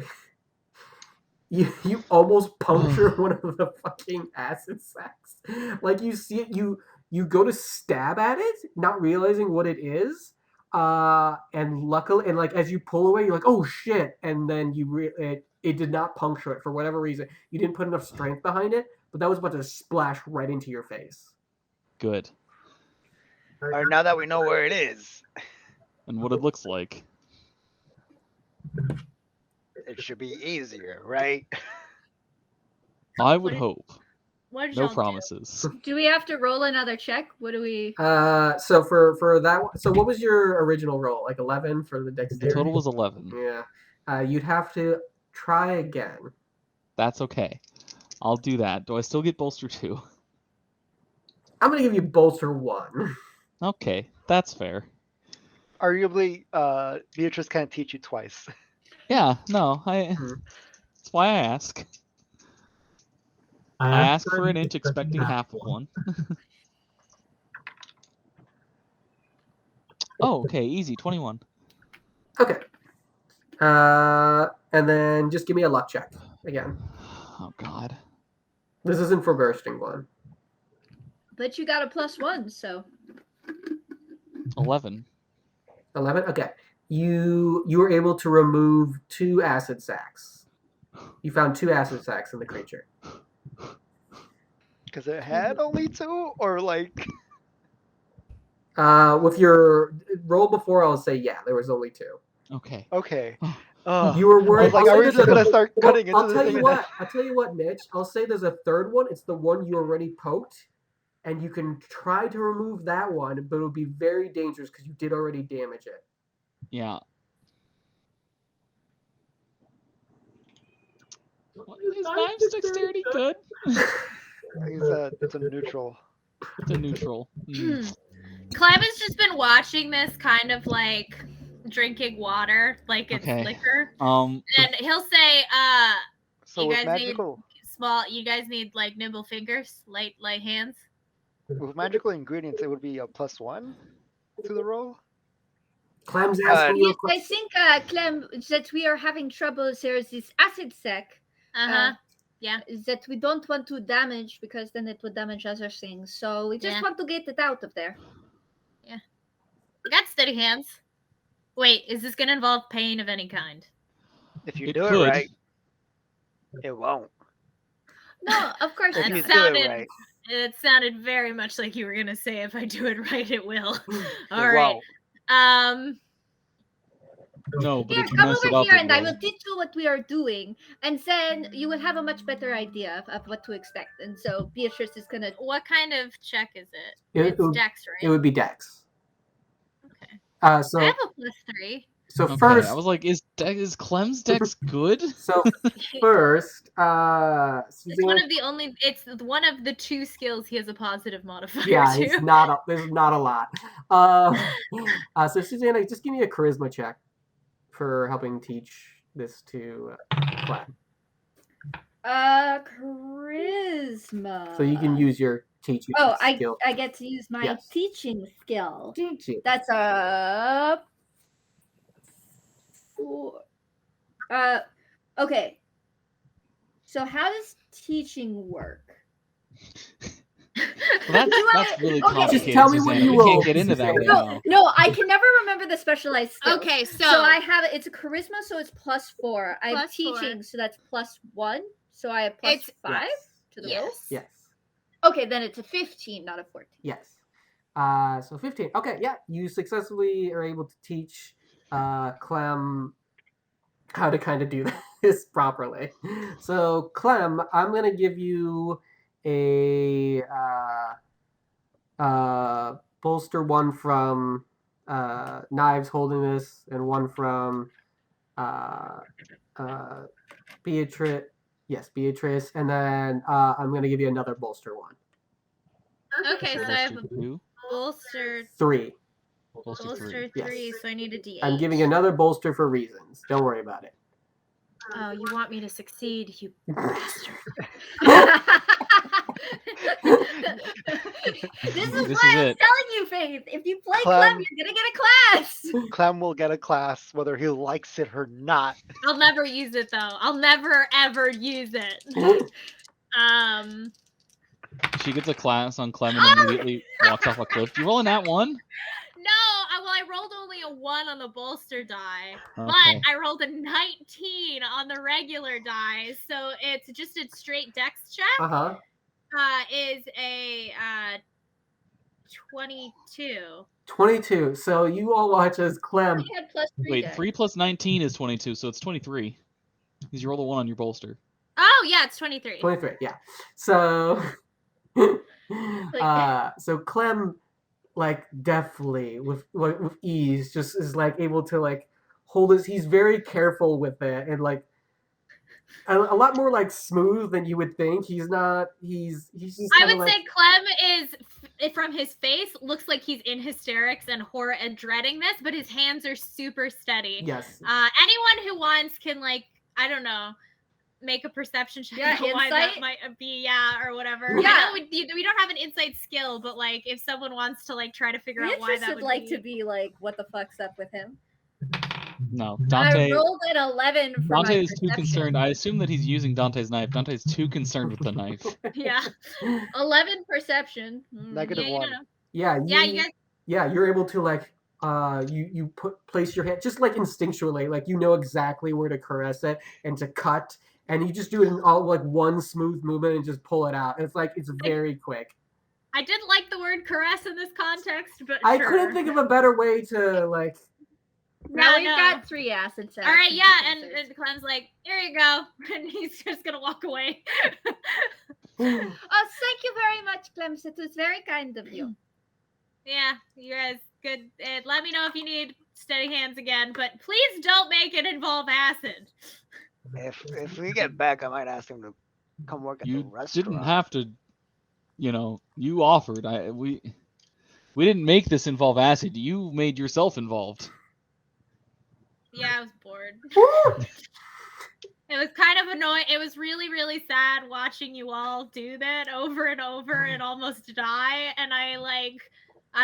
almost puncture one of the fucking acid sacks. Like you see it, you go to stab at it, not realizing what it is. And luckily, and like as you pull away, you're like, oh shit, and then it did not puncture it for whatever reason. You didn't put enough strength behind it, but that was about to splash right into your face. Good. All right, now that we know where it is, And what it looks like. it should be easier, right? I would hope. What did No y'all do? promises. Do we have to roll another check? What do we? So for that one, so what was your original roll? Like 11 for the The dexterity? total was 11. Yeah. You'd have to try again. That's okay. I'll do that. Do I still get bolster 2? I'm gonna give you bolster 1. Okay, that's fair. Arguably, Beatrice can't teach you twice. Yeah, no, that's why I ask. I ask for an inch expecting half of one. Oh, okay, easy, 21. Okay. And then just give me a luck check again. Oh god. This isn't for bursting one. But you got a +1, so 11. 11. Okay. You were able to remove 2 acid sacs. You found 2 acid sacs in the creature. Because it had only 2, or like. With your roll before, I'll say yeah. There was only 2. Okay. Okay. You were I worried. was like, I'll are say we there's just a- gonna start Well, cutting into I'll this tell thing? you what. I'll tell you what, Mitch. I'll say there's a third one. It's the one you already poked, and you can try to remove that one, but it would be very dangerous because you did already damage it. Yeah. Is Knives dexterity good? It's a neutral. It's a neutral. Clem has just been watching this kind of like drinking water, like it's Okay. liquor. Um, And he'll say, So You with guys magical, you guys need like nimble fingers, light hands. with magical ingredients, it would be a +1 to the roll. Clem's asking you a yes, I question. think Clem, that we are having troubles. There's this acid sac Yeah. that we don't want to damage because then it would damage other things. So we just want to get it out of there. I got steady hands. Wait, is this gonna involve pain of any kind? If you It do could. it right, it won't. No, of course If That you not. do sounded it right, it sounded very much like you were gonna say if I do it right it will. All it right. won't. no, but Here, if you come mess it over up, here it and I will. will teach you what we are doing. And then you will have a much better idea of what to expect. And so Beatrice is going to... What kind of check is it? It It's would- Dex, right? It would be Dex. Okay. So I have a +3. so Okay, first, I was like, is Clem's dex good? so first, It's one of the only. It's one of the 2 skills he has a positive modifier yeah, to. it's there's not a lot. So Susanna, just give me a charisma check for helping teach this to Clem. Charisma. So you can use your teaching Oh, skill. I get to use my Yes. teaching skill. Teaching. That's a... 4. Okay. So how does teaching work? Well, that's really okay. complicated. Just tell me what Susanna. you We rolled, can't get into that right Susanna. now. No, I can never remember the specialized skills. Okay, So I have it's a charisma, so it's +4. I have +4. teaching, so that's +1. So I have +5 to the roll. Yes. Okay, then it's a 15, not a 14. Yes. So 15. Okay, yeah. You successfully are able to teach Clem how to kind of do this properly. So Clem, I'm going to give you a bolster 1 from Knives holding this and 1 from Beatrice. Yes, Beatrice. And then I'm going to give you another bolster 1. Okay, so I have a Two, bolster 3. bolster 3. 3, Yes. so I need a D8. I'm giving another bolster for reasons. Don't worry about it. Oh, you want me to succeed, you bastard. This is This why is I'm it. telling you, Faith. If you play Clem- Clem, you're gonna get a class. Clem will get a class whether he likes it or not. I'll never use it though. I'll never ever use it. She gets a class on Clem and immediately walks off a cliff. You rolling that one? No, I rolled only a 1 on the bolster die, Okay. but I rolled a 19 on the regular die, so it's just a straight dex check. Uh-huh. Is a 22. 22. So you all watch as Clem. I had +3 Wait, die. 3 plus 19 is 22, so it's 23. Because you rolled a 1 on your bolster. Oh yeah, it's 23. 23, yeah. So So Clem, like, deftly with ease, just is like able to like hold his. He's very careful with it, and like a lot more like smooth than you would think. He's not. He's just I kind of would like. say Clem is, from his face, looks like he's in hysterics and horror and dreading this, but his hands are super steady. Yes. Anyone who wants can, like, I don't know, make a perception check on why that might be, or whatever. Yeah. I know we don't have an insight skill, but like if someone wants to like try to figure out why that would like be. to be like, what the fuck's up with him? No, Dante. I rolled an 11 for Dante my is too perception. concerned. I assume that he's using Dante's knife. Dante's too concerned with the knife. Yeah. 11 perception. Negative Yeah, one. Yeah. you guys. Yeah, you're able to like you place your hand just like instinctually, like you know exactly where to caress it and to cut, and you just do it in all like one smooth movement and just pull it out. And it's very quick. I didn't like the word caress in this context, but I sure. couldn't think of a better way to like. Now we've got 3 acid tests. All right, yeah, and Clem's like, here you go, and he's just gonna walk away. Oh, thank you very much, Clem. It was very kind of you. Yeah, you guys good. And let me know if you need steady hands again, but please don't make it involve acid. If we get back, I might ask him to come work at the You restaurant. didn't have to, you offered. We didn't make this involve acid. You made yourself involved. Yeah, I was bored. It was kind of annoying. It was really, really sad watching you all do that over and over and almost die. And I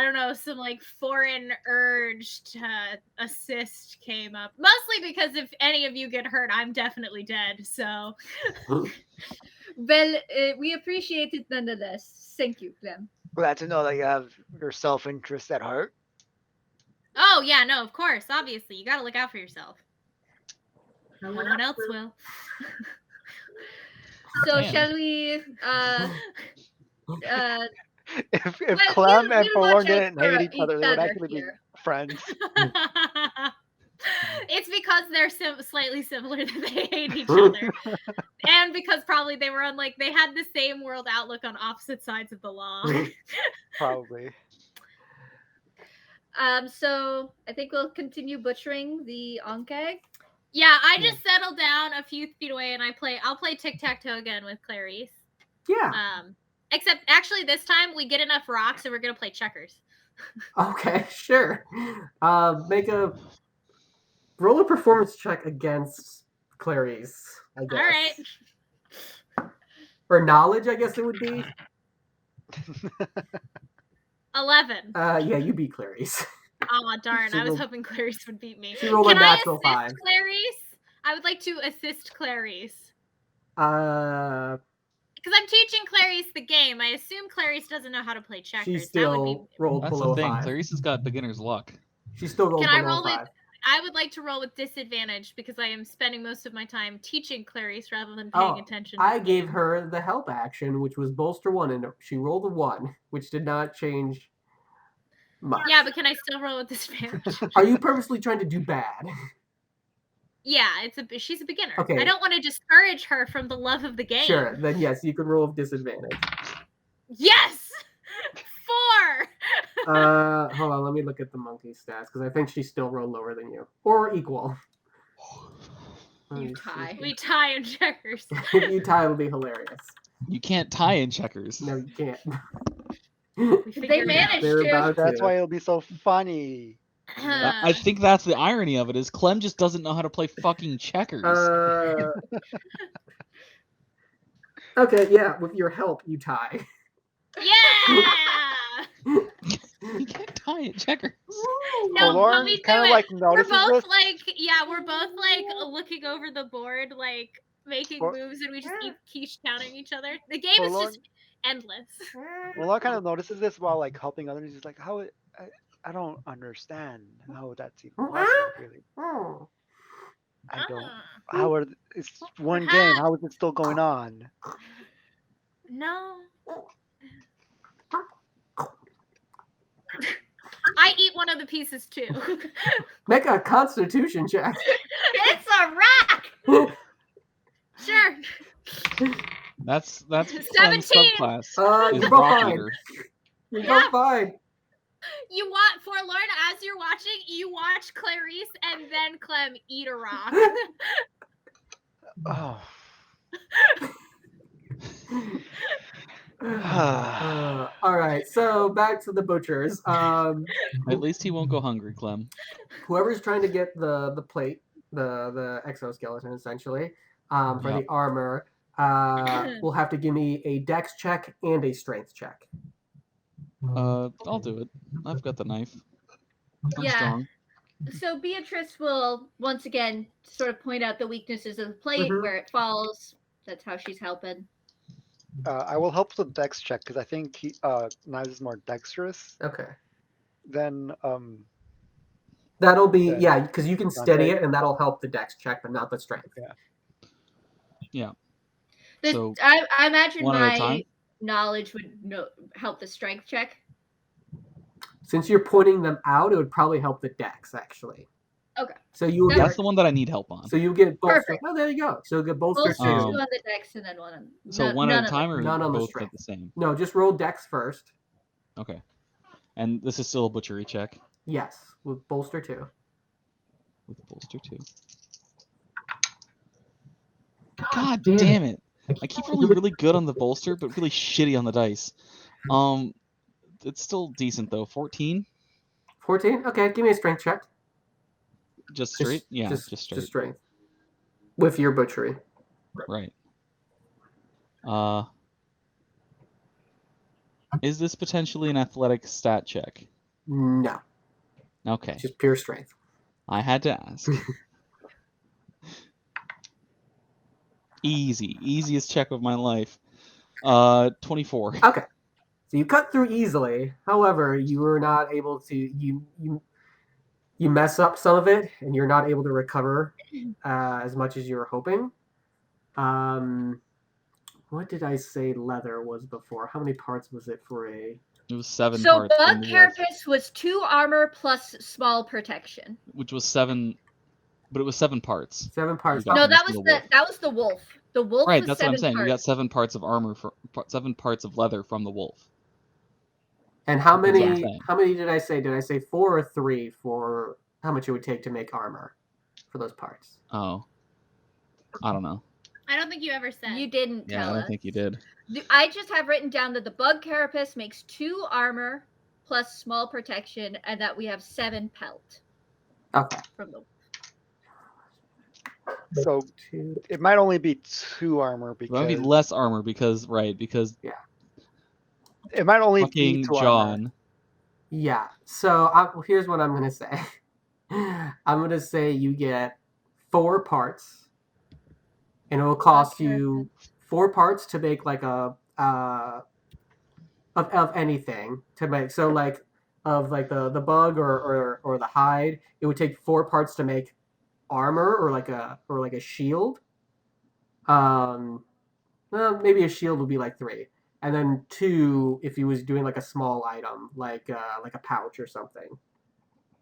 don't know, some like foreign urge to assist came up. Mostly because if any of you get hurt, I'm definitely dead. So. Well, we appreciate it nonetheless. Thank you, Clem. Glad to know that you have your self-interest at heart. Oh, yeah, no, of course. Obviously, you got to look out for yourself. No one else will. So Damn. shall we If well, Clem we'll and watch Forlorn out didn't for hate each other, they would other actually be here. friends. It's because they're slightly similar that they hate each other. And because probably they were on, like, they had the same world outlook on opposite sides of the law. Probably. So I think we'll continue butchering the Onkeg. Yeah, I just settled down a few feet away and I'll play tic-tac-toe again with Clarice. Yeah. Except actually this time we get enough rocks and we're gonna play checkers. Okay, sure. Roll a performance check against Clarice, I guess. All right. Or knowledge, I guess it would be. 11. Yeah, you beat Clarice. Oh, darn. She I was rolled- hoping Clarice would beat me. She rolled a Can I natural assist 5. Clarice? I would like to assist Clarice. Uh, Because I'm teaching Clarice the game. I assume Clarice doesn't know how to play checkers. she That would still be... rolled That's below the thing. 5. Clarice has got beginner's luck. She still rolled Can I below roll 5. with... I would like to roll with disadvantage because I am spending most of my time teaching Clarice rather than paying attention. To I the gave game. her the help action, which was bolster 1, and she rolled a 1, which did not change much. Yeah, but can I still roll with disadvantage? Are you purposely trying to do bad? Yeah, she's a beginner. Okay. I don't want to discourage her from the love of the game. Sure, then yes, you can roll with disadvantage. Yes! 4! Hold on, let me look at the monkey stats, because I think she still rolled lower than you. Or equal. You tie. We tie in checkers. If you tie, it'll be hilarious. You can't tie in checkers. No, you can't. We They figured it out. managed They're to. about That's to. why it'll be so funny. I think that's the irony of it is Clem just doesn't know how to play fucking checkers. Okay, yeah, with your help, you tie. Yeah! You can't tie in checkers. No, but Forlorn we do kind of it. like We're notices both this. we're both like looking over the board, like making For- moves, and we just keep countering each other. The game is Forlorn- just endless. Forlorn kind of notices this while like helping others. He's like, I don't understand how that's even possible, really. I don't. Ah. It's one game. How is it still going on? No. I eat one of the pieces too. Make a constitution check. It's a rock! Sure. That's Clem's 17. subclass. Is You're both Rock fine. Eater. You're Yeah. both fine. You want Forlorn as you're watching, you watch Clarice and then Clem eat a rock. Oh. All right, so back to the butchers. At least he won't go hungry, Clem. Whoever's trying to get the plate, the exoskeleton essentially, for Yep. the armor, will have to give me a dex check and a strength check. I'll do it. I've got the knife. I'm Yeah. strong. So Beatrice will once again sort of point out the weaknesses of the plate, Mhm. where it falls. That's how she's helping. I will help with the dex check because I think Knives is more dexterous Okay. than That'll be Then because you can steady Dante? it, and that'll help the dex check, but not the strength. Yeah. This, So, I imagine one at a my time? knowledge would help the strength check. Since you're pointing them out, it would probably help the dex actually. Okay. So you will That get That's the one that I need help on. so you get bolster. Perfect. Oh, there you go. So you'll get bolster Bolster two. two on the dex and then one on. So none- one none at a of time, them. or None on the both strength. at the same? No, just roll dex first. Okay. And this is still a butchery check Yes, with bolster two. with bolster 2. God damn it! I keep rolling really good on the bolster, but really shitty on the dice. It's still decent though. 14, 14. Okay, give me a strength check. just straight. Yeah, just just straight. Just strength. With your butchery. Right. Is this potentially an athletic stat check? No, Okay, just pure strength. I had to ask. Easiest check of my life. 24. Okay, so you cut through easily. However, you were not able to. You mess up some of it, and you're not able to recover as much as you were hoping. What did I say leather was before? How many parts was it for a? It was 7 So parts from bug the wolf, carapace was 2 armor plus small protection. which was 7, but it was 7 parts. 7 parts. got No, from that the was wolf. the wolf. The wolf Right, was that's what 7 I'm saying. parts. We got 7 parts of armor 7 parts of leather from the wolf. And how That's what I'm many? saying. How many did I say? Did I say 4 or 3 for how much it would take to make armor for those parts? Oh, I don't know. I don't think you ever said. You didn't Yeah, tell I don't us. think you did. I just have written down that the bug carapace makes 2 armor plus small protection, and that we have 7 pelt Okay. from the. So 2. it might only be 2 armor It might be because less armor because it might only be fucking 2 armor. John. Yeah. So here's what I'm gonna say. I'm gonna say you get 4 parts, and it will cost you 4 parts to make like a of anything to make. So like of like the bug or the hide, it would take 4 parts to make armor or like a shield. Well, maybe a shield would be like 3, and then 2 if he was doing like a small item like a pouch or something.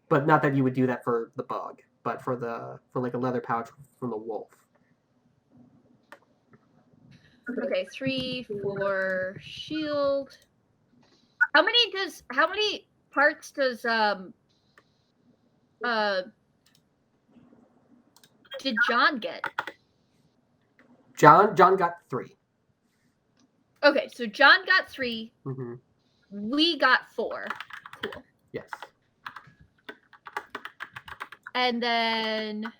But not that you would do that for the bug, but for like a leather pouch from the wolf. Okay, 3, 4 shield. How many parts does did John get? John got 3. Okay, so John got 3. Mm-hmm. We got 4. Cool. Yes. And then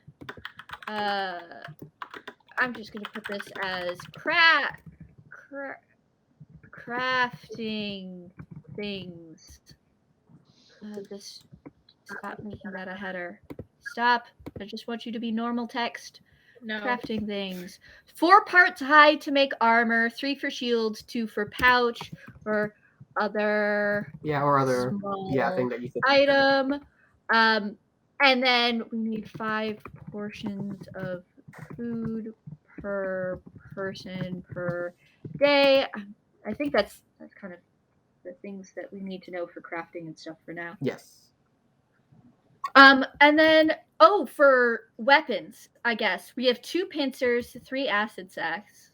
I'm just gonna put this as crafting things. This stop making that a header. Stop. I just want you to be normal text. No. Crafting things. 4 parts hide to make armor, 3 for shields, 2 for pouch or other Or other small thing that you think. item. And then we need 5 portions of food per person per day. I think that's kind of the things that we need to know for crafting and stuff for now. Yes. And then for weapons, I guess we have 2 pincers, 3 acid sacks.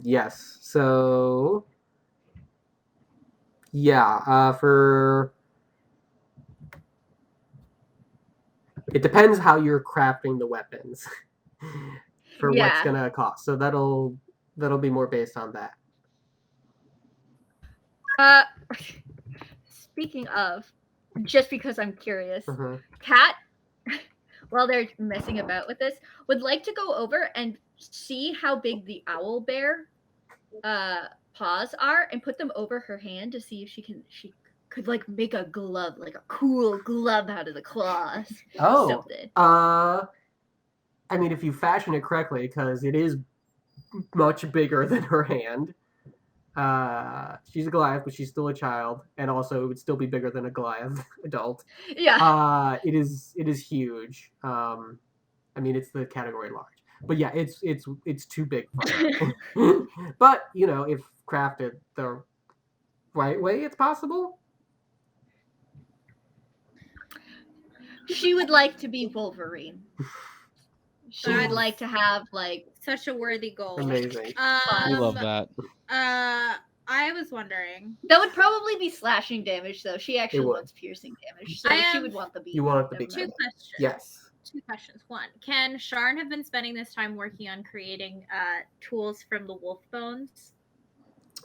Yes. So yeah, for it depends how you're crafting the weapons for what's Yeah. gonna cost. So that'll be more based on that. Uh, speaking of, just because I'm curious, Kat, while they're messing about with this, would like to go over and see how big the owl bear paws are and put them over her hand to see if she could like make a glove, like a cool glove out of the claws. Oh, Something. I mean, if you fashion it correctly, because it is much bigger than her hand. She's a Goliath, but she's still a child, and also it would still be bigger than a Goliath adult. Yeah. It is huge. I mean, it's the category large, but yeah, it's too big for her. But you know, if crafted the right way, it's possible. She would like to be Wolverine. She would like to have like such a worthy goal. Amazing. We love that. I was wondering. That would probably be slashing damage, though. She actually would. wants piercing damage, so she would want the beam. You want it to be Two questions. Yes. Two questions. One, can Sharn have been spending this time working on creating tools from the wolf bones?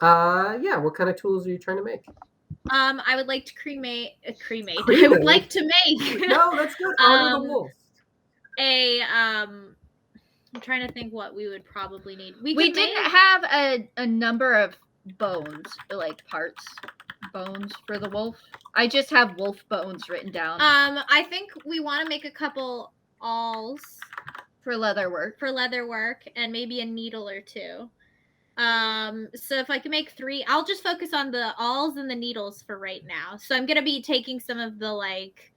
Yeah. What kind of tools are you trying to make? I would like to cremate. I would like to make. No, that's good. Honor the wolf. I'm trying to think what we would probably need. We didn't have a number of bones, like bones for the wolf. I just have wolf bones written down. I think we want to make a couple awls for leather work. And maybe a needle or two. So if I can make 3, I'll just focus on the awls and the needles for right now. So I'm gonna be taking some of the like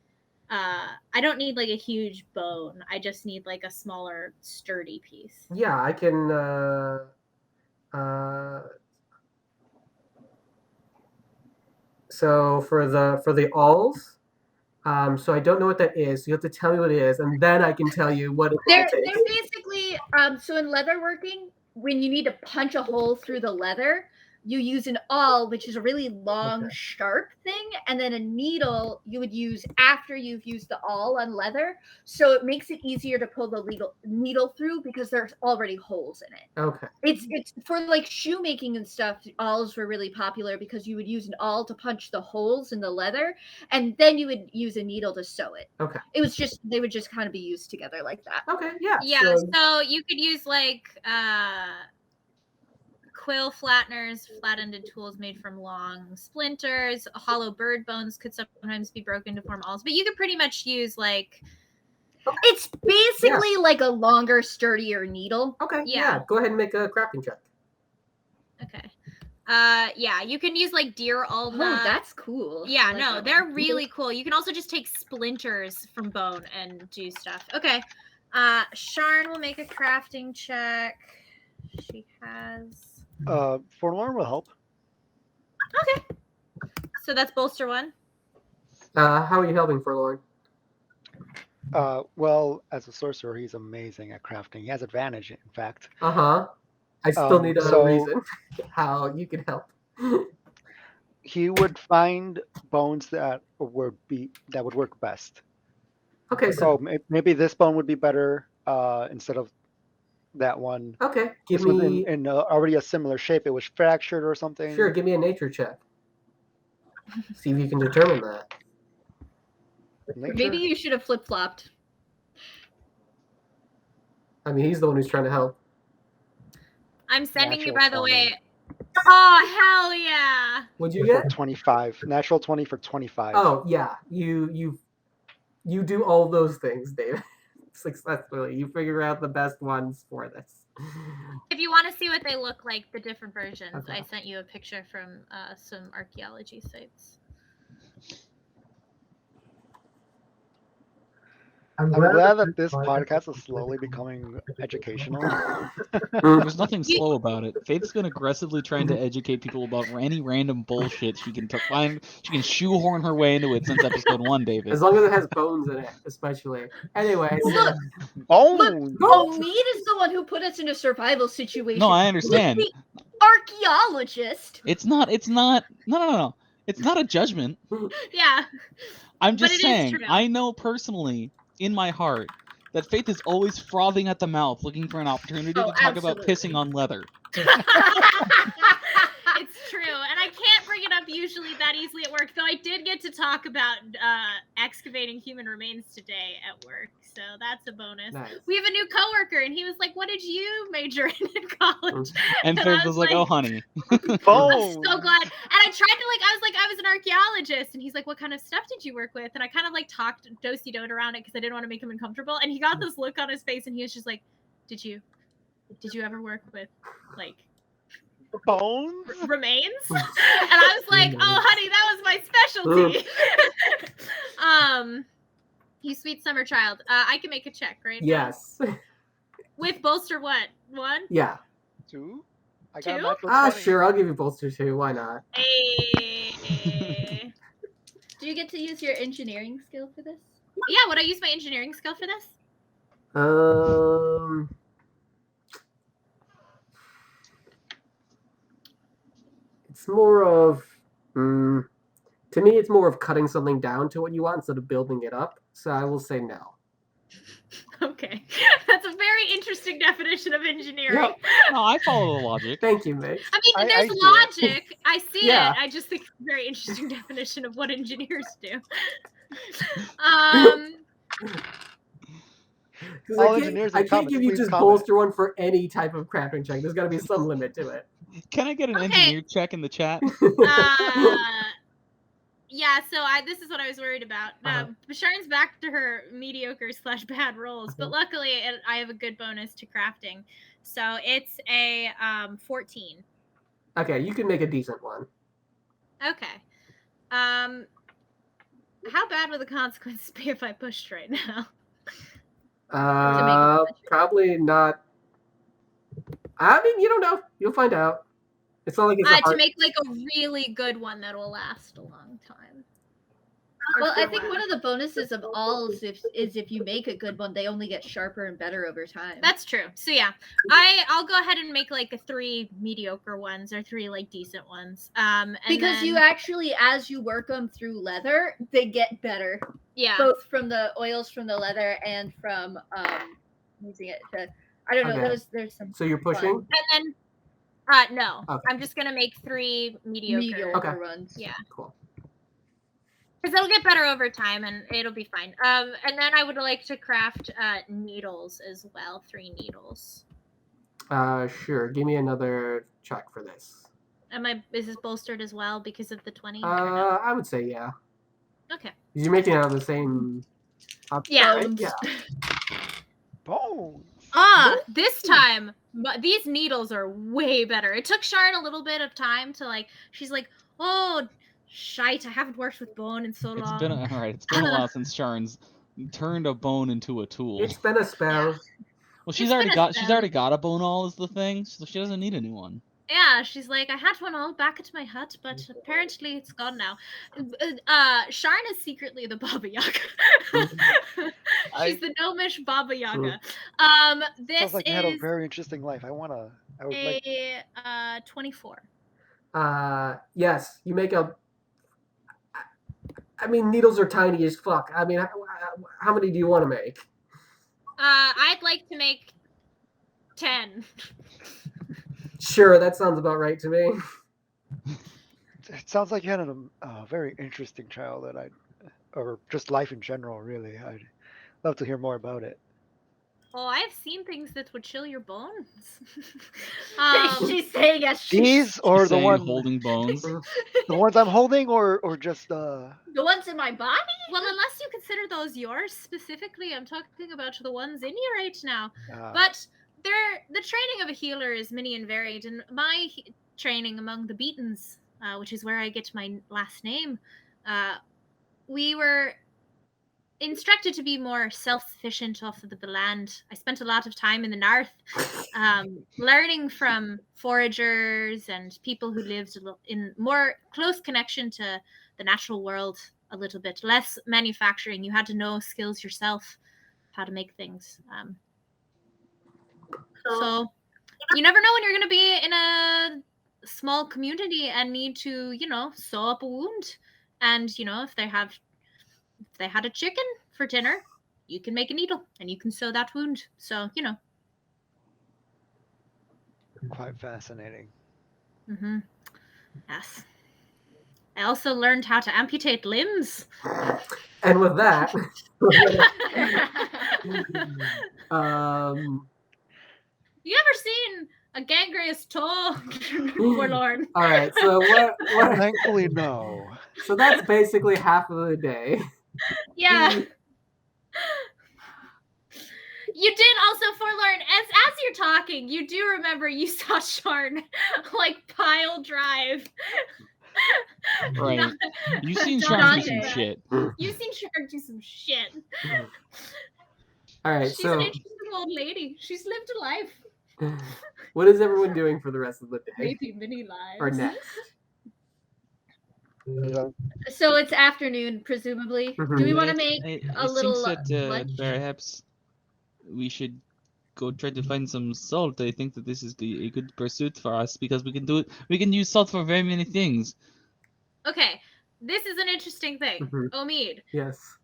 I don't need like a huge bone. I just need like a smaller sturdy piece. Yeah, I can so for the alls, so I don't know what that is. So you have to tell me what it is, and then I can tell you what it They're takes. basically so in leatherworking, when you need to punch a hole through the leather, you use an awl, which is a really long, sharp thing, and then a needle you would use after you've used the awl on leather. So it makes it easier to pull the needle through because there's already holes in it. Okay. It's for like shoemaking and stuff. Awls were really popular because you would use an awl to punch the holes in the leather, and then you would use a needle to sew it. Okay. It was just they would just kind of be used together like that. Okay. Yeah. Yeah. So you could use like quill flatteners, flat-ended tools made from long splinters. Hollow bird bones could sometimes be broken to form awls, but you could pretty much use like. It's basically like a longer, sturdier needle. Okay. Yeah. Go ahead and make a crafting check. Okay. Yeah, you can use like deer ulna. Oh, that's cool. Yeah, no, they're really cool. You can also just take splinters from bone and do stuff. Okay. Sharn will make a crafting check. She has. Forlorn will help. Okay. So that's bolster 1. How are you helping Forlorn? Well, as a sorcerer, he's amazing at crafting. He has advantage, in fact. I still need a reason how you can help. He would find bones that would work best. Okay, so maybe this bone would be better instead of that one. Okay, give me in already a similar shape. It was fractured or something. Sure, give me a nature check. See if you can determine that. Nature? Maybe you should have flip-flopped. I mean, he's the one who's trying to help. I'm sending you, by the way. Oh, hell yeah! What'd you get? 25. Natural 20 for 25. Oh, yeah. You do all those things, David. Successfully. You figure out the best ones for this. If you want to see what they look like, the different versions, Okay. I sent you a picture from some archaeology sites. I'm glad that this podcast is slowly becoming educational. There's nothing slow about it. Faith's been aggressively trying to educate people about any random bullshit she can find. She can shoehorn her way into it since episode 1, David. As long as it has bones in it, especially. Anyways. Look, Bones. Omid is the one who put us in a survival situation. No, I understand. The archaeologist. It's not. No. It's not a judgment. Yeah. I'm But just it is saying, true. I know personally, in my heart, that Faith is always frothing at the mouth, looking for an opportunity to Oh, talk about absolutely. pissing on leather. It's true, and I can't bring it up usually that easily at work. Though I did get to talk about excavating human remains today at work, so that's a bonus. Nice. We have a new coworker, and he was like, "What did you major in college?" And And Faith I was was like, like- "Oh, honey." I'm Bones. so glad. And I tried to I was an archaeologist, and he's like, "What kind of stuff did you work with?" And I kind of like talked do-si-doed around it because I didn't want to make him uncomfortable. And he got this look on his face, and he was just like, "Did you ever work with like Bones. remains?" And I was like, "Oh, honey, that was my specialty." You sweet summer child. I can make a check, right? now? Yes. With bolster what? 1? Yeah. 2. I got a Two? natural 20. Sure, I'll give you bolster too. Why not? Hey. Do you get to use your engineering skill for this? Yeah, would I use my engineering skill for this? It's more of, to me, it's more of cutting something down to what you want instead of building it up. So I will say no. Okay. That's a very interesting definition of engineering. Yep. No, I follow the logic. Thank you, Mitch. I mean, I there's see it. logic. I see Yeah. it. I just think it's a very interesting definition of what engineers do. 'Cause All I engineers can't in comments, give you please just comment. bolster one for any type of crafting check. There's got to be some limit to it. Can I get an Okay. engineer check in the chat? Yeah, so this is what I was worried about. Uh-huh. Basharin's back to her mediocre/bad rolls, but luckily I have a good bonus to crafting. So it's a 14. Okay, you can make a decent one. Okay. How bad would the consequences be if I pushed right now? Probably not. I mean, you don't know. You'll find out. It's not like it's a To hard... make like a really good one that will last a long time. Well, I think one of the bonuses of all is if you make a good one, they only get sharper and better over time. That's true. So yeah, I'll go ahead and make like 3 mediocre ones or 3 like decent ones. And because then, you actually, as you work them through leather, they get better, yeah. both from the oils from the leather and from using it to. I don't know. Okay. There's some. So you're pushing? And then no, Okay. I'm just gonna make 3 mediocre. Okay. runs. Yeah. Cool. Because it'll get better over time and it'll be fine. And then I would like to craft needles as well, 3 needles. Sure. Give me another check for this. Is this bolstered as well because of the 20? I would say yeah. Okay. You're making it out of the same. Yeah. Right? Yeah. Bones. This time these needles are way better. It took Sharon a little bit of time to she's like, oh shite, I haven't worked with bone in so long. It's been a while since Sharon's turned a bone into a tool. It's been a spell. Well, she's It's already been a got a bone all is the thing, so she doesn't need a new one. Yeah, she's like, I had one all back at my hut, but apparently it's gone now. Sharon is secretly the Baba Yaga. She's the gnomish Baba Yaga. This Sounds like you is had a very interesting life. I would like. a 24. Yes, you make a. I mean, needles are tiny as fuck. I mean, how many do you want to make? I'd like to make 10. Sure, that sounds about right to me. It sounds like you had a very interesting childhood. Or just life in general, really. I'd love to hear more about it. Oh, I've seen things that would chill your bones. She's saying as These or She's the saying one, holding bones. the ones I'm holding, or just the ones in my body. Well, unless you consider those yours specifically, I'm talking about the ones in you right now. uh, But the training of a healer is many and varied, and my training among the Beatons, which is where I get my last name, we were instructed to be more self-sufficient off of the land. I spent a lot of time in the north, learning from foragers and people who lived in more close connection to the natural world a little bit. Less manufacturing. You had to know skills yourself, how to make things. So you never know when you're going to be in a small community and need to, sew up a wound. And, if they had a chicken for dinner, you can make a needle and you can sew that wound. So, Quite fascinating. Mm-hmm. Yes. I also learned how to amputate limbs. And with that, You ever seen a gangrenous toe? Forlorn. all right. So what? Thankfully, no. So that's basically half of the day. Yeah. You did also, Forlorn, as you're talking, you do remember you saw Sharn pile drive. Right. You've seen Dante. Sharn do some shit. You've seen Sharn do some shit. All right. She's an interesting old lady. She's lived a life. What is everyone doing for the rest of the day? Maybe many lives. Or next? So it's afternoon, presumably. Mhm. Do we want to Right. make I a little think that lunch? perhaps we should go try to find some salt. I think that this is a good pursuit for us because we can do it. We can use salt for very many things. Okay, this is an interesting thing. Mhm. Omid, Yes.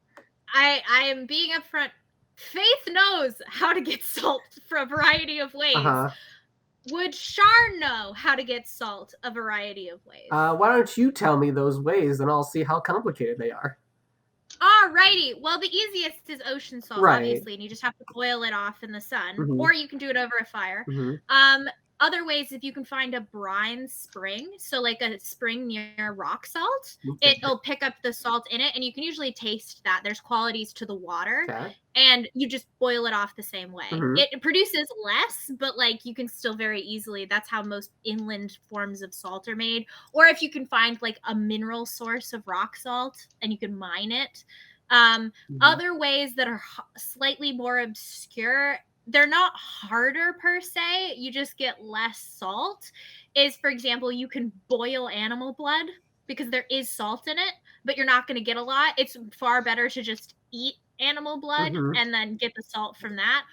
I am being upfront. Faith knows how to get salt for a variety of ways. Uh-huh. Would Sharn know how to get salt a variety of ways? Why don't you tell me those ways, and I'll see how complicated they are. Alrighty. Well, the easiest is ocean salt, Right. obviously, and you just have to boil it off in the sun, Mhm. or you can do it over a fire. Mhm. Other ways, if you can find a brine spring, so like a spring near rock salt, Okay. it'll pick up the salt in it, and you can usually taste that. There's qualities to the water, Okay. and you just boil it off the same way. Mhm. It produces less, but you can still very easily. That's how most inland forms of salt are made. Or if you can find a mineral source of rock salt and you can mine it. Other ways that are slightly more obscure, they're not harder per se, you just get less salt, is, for example, you can boil animal blood because there is salt in it, but you're not going to get a lot. It's far better to just eat animal blood and then get the salt from that.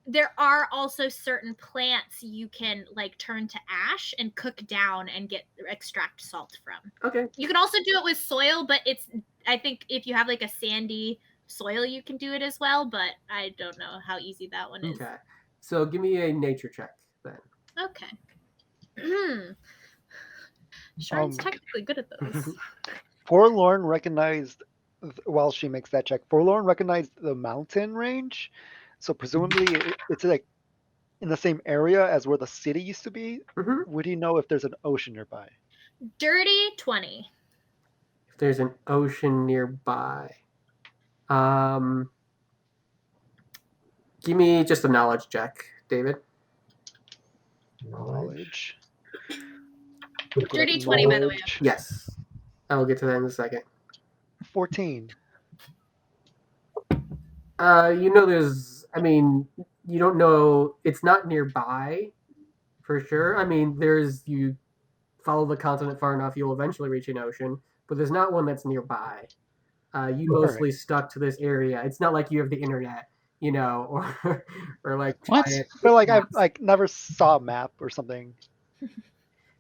There are also certain plants you can turn to ash and cook down and extract salt from. Okay. You can also do it with soil, but I think if you have a sandy soil, you can do it as well, but I don't know how easy that one is. Okay. So give me a nature check then. Okay. Sharn's technically good at those. Forlorn recognized, while she makes that check, Forlorn recognized the mountain range. So presumably it's in the same area as where the city used to be. Mm-hmm. Would he know if there's an ocean nearby? Dirty 20. If there's an ocean nearby. Give me just a knowledge check, David. Knowledge. Dirty 20, by the way. Yes. I'll get to that in a second. 14. You don't know, it's not nearby for sure. You follow the continent far enough, you'll eventually reach an ocean, but there's not one that's nearby. You mostly stuck to this area. It's not like you have the internet, or What? But I never saw a map or something.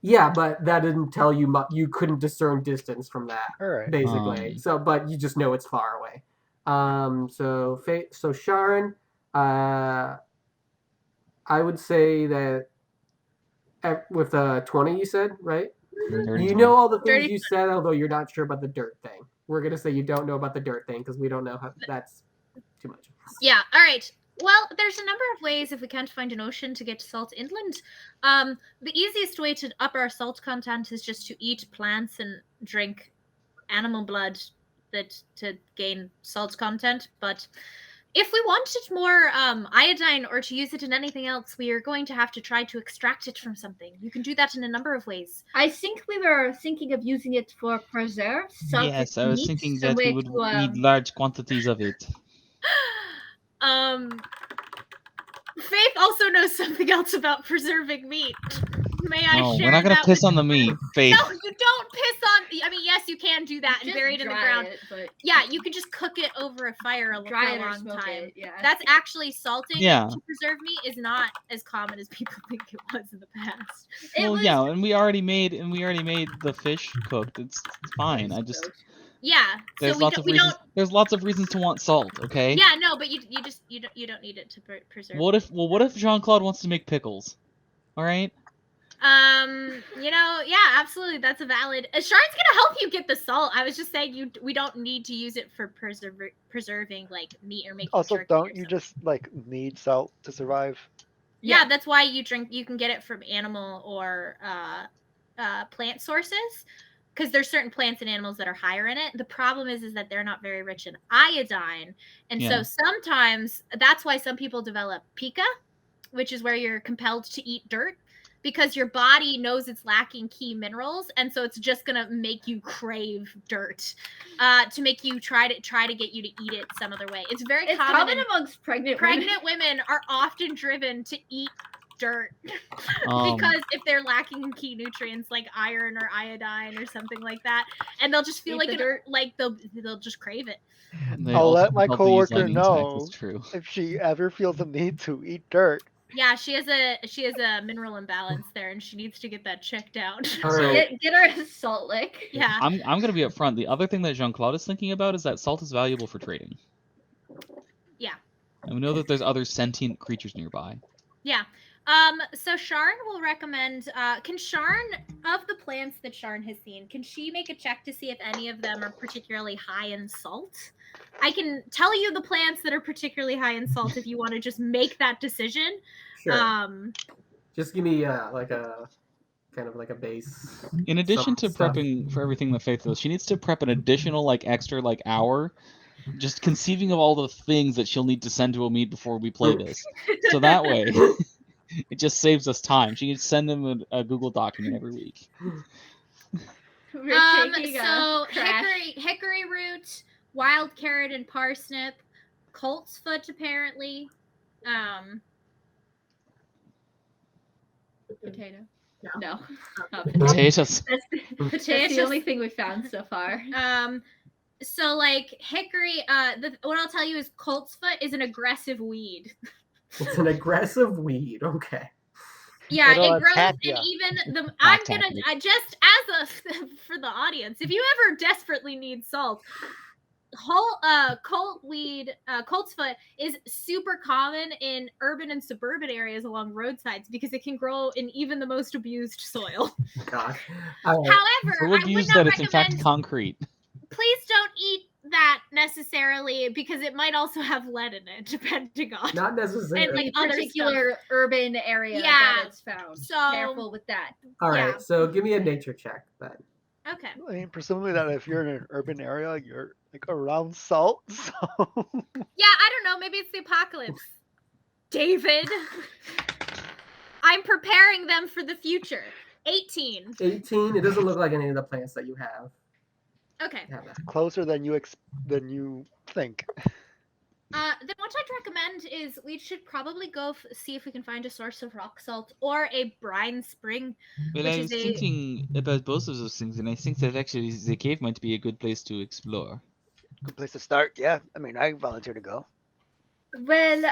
Yeah, but that didn't tell you much. You couldn't discern distance from that, All right. basically. But you just know it's far away. So Sharon, I would say that with 20 you said, right? You know all the things you said, although you're not sure about the dirt thing. We're gonna say you don't know about the dirt thing because we don't know how. That's too much. Yeah. All right. Well, there's a number of ways if we can't find an ocean to get salt inland. The easiest way to up our salt content is just to eat plants and drink animal blood to gain salt content. But If we wanted more iodine or to use it in anything else, we are going to have to try to extract it from something. You can do that in a number of ways. I think we were thinking of using it for preserves. Salted Yes, I was meat, thinking some that we way would to, need large quantities of it. Faith also knows something else about preserving meat. May I No, share we're not gonna that piss with on the meat, Faith. No, you don't piss on. I mean, yes, you can do that and just bury it in the dry ground. it, but Yeah, you can just cook it over a fire for dry a it or long smoke time. it. Yeah. That's actually salting Yeah. to preserve meat is not as common as people think it was in the past. Well, yeah, and we already made the fish cooked. It's fine. I just Yeah, there's so lots of reasons. There's lots of reasons to want salt. Okay. Yeah, no, but you don't need it to preserve. What if Jean-Claude wants to make pickles? All right. Yeah, absolutely. That's a valid. Sharon's gonna help you get the salt. I was just saying we don't need to use it for preserving like meat or making. Also, turkey don't or you something. just like need salt to survive? Yeah, that's why you can get it from animal or plant sources, because there's certain plants and animals that are higher in it. The problem is that they're not very rich in iodine, and so sometimes that's why some people develop pica, which is where you're compelled to eat dirt, because your body knows it's lacking key minerals, and so it's just gonna make you crave dirt, to make you try to get you to eat it some other way. It's very common amongst pregnant women are often driven to eat dirt because if they're lacking in key nutrients like iron or iodine or something like that, and they'll just feel like they'll just crave it. I'll let my coworker know That's true. if she ever feels the need to eat dirt. Yeah, she has a mineral imbalance there, and she needs to get that checked out. All right. Get her a salt lick. Yeah. I'm gonna be upfront. The other thing that Jean-Claude is thinking about is that salt is valuable for trading. Yeah. And we know that there's other sentient creatures nearby. Yeah. So Sharn will recommend, can Sharn, of the plants that Sharn has seen, can she make a check to see if any of them are particularly high in salt? I can tell you the plants that are particularly high in salt if you want to just make that decision. Sure. Just give me like a kind of like a base. In addition to prepping for everything that Faith does, she needs to prep an additional extra hour just conceiving of all the things that she'll need to send to Omid before we play this. So that way it just saves us time. She can send them a Google document every week. So hickory root, wild carrot and parsnip, colt's foot apparently, potato. No, potatoes. That's the only thing we found so far. So like hickory, what I'll tell you is colt's foot is an aggressive weed. It's an aggressive weed. Okay. Yeah, it grows, and even I just as for the audience, if you ever desperately need salt, colt's foot is super common in urban and suburban areas along roadsides because it can grow in even the most abused soil. God. However, so abused that it's in fact concrete. Please don't eat that necessarily because it might also have lead in it, depending on. Not necessarily. And like particular urban area that it's found. So careful with that. All right. So give me a nature check then. Okay. I mean, presumably that if you're in an urban area, you're like around salt. So. Yeah, I don't know. Maybe it's the apocalypse. David. I'm preparing them for the future. 18. 18. It doesn't look like any of the plants that you have. Okay. Closer than you think. Then what I'd recommend is we should probably go see if we can find a source of rock salt or a brine spring. Well, I was thinking about both of those things, and I think that actually the cave might be a good place to explore. Good place to start. Yeah, I mean, I volunteer to go. Well,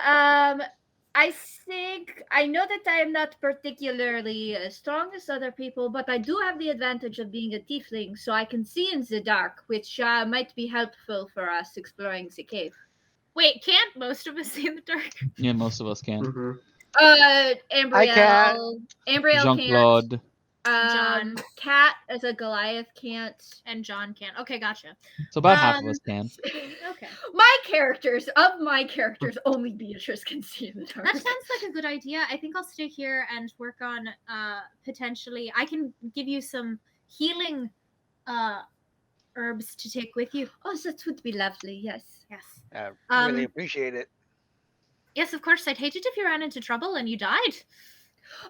I think I know that I am not particularly as strong as other people, but I do have the advantage of being a tiefling, so I can see in the dark, which might be helpful for us exploring the cave. Wait, can't most of us see in the dark? Yeah, most of us can. Mm-hmm. Ambrielle Jean-Claude. can't. John. Cat as a Goliath can't. And John can't. Okay, gotcha. So about half of us can. Okay. Of my characters, only Beatrice can see in the dark. That sounds like a good idea. I think I'll stay here and work on potentially. I can give you some healing herbs to take with you. Oh, that would be lovely. Yes. Yes. Really Um, appreciate it. Yes, of course. I'd hate it if you ran into trouble and you died.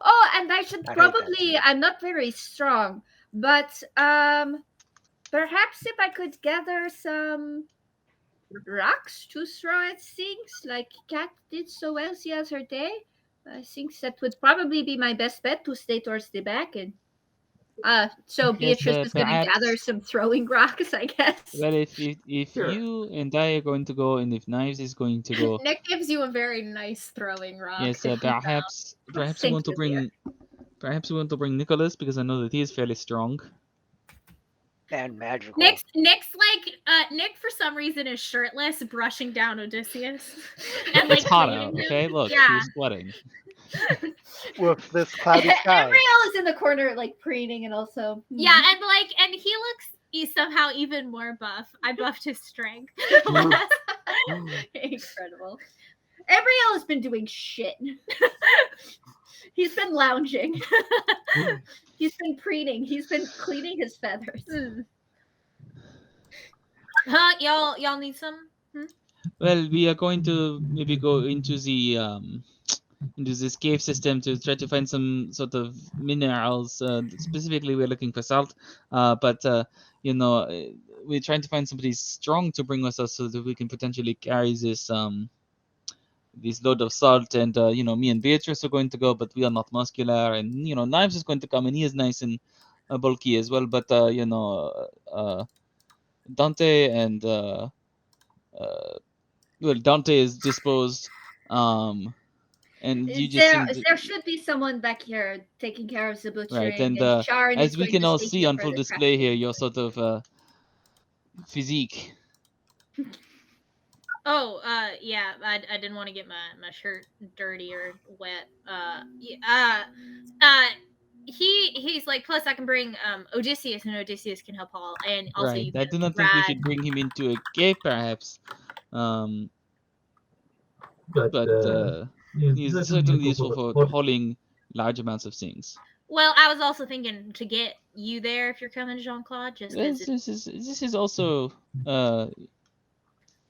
Oh, and I should I hate that probably. too. I'm not very strong, but perhaps if I could gather some rocks to throw at things like Kat did so well the other day, I think that would probably be my best bet to stay towards the back. And so Yes, Beatrice is going to gather perhaps. some throwing rocks, I guess. Well, if Sure. you and I are going to go, and if Knives is going to go, Nick gives you a very nice throwing rock. yes, perhaps we Thank want to you, bring Nicholas, because I know that he is fairly strong. And magical. Nick's like Nick for some reason is shirtless, brushing down Odysseus. And It's hot cleaning out, him. okay? Look, Yeah. he's sweating. With this cloudy sky. Ariel is in the corner, like preening, and also Yeah, and he looks somehow even more buff. I buffed his strength. incredible. Ariel has been doing shit. He's been lounging. He's been preening. He's been cleaning his feathers. Huh? Y'all need some? Well, we are going to maybe go into the into this cave system to try to find some sort of minerals. Specifically, we're looking for salt. But you know, we're trying to find somebody strong to bring with us so that we can potentially carry this this load of salt. And you know, me and Beatrice are going to go, but we are not muscular. And you know, Knives is going to come, and he is nice and bulky as well. But you know, Dante and well, Dante is disposed. And you just seem to, There should be someone back here taking care of the butchering. right. And Sharon as is we going can to all stay see here on for full the display crafting. here, your sort of physique. Oh, yeah. I didn't want to get my shirt dirty or wet. He's like, plus I can bring Odysseus, and Odysseus can help Paul, and also Right. you I can do not think we ride. should bring him into a cave, perhaps. But he's certainly useful for hauling large amounts of things. Well, I was also thinking to get you there if you're coming, Jean-Claude, just because This is also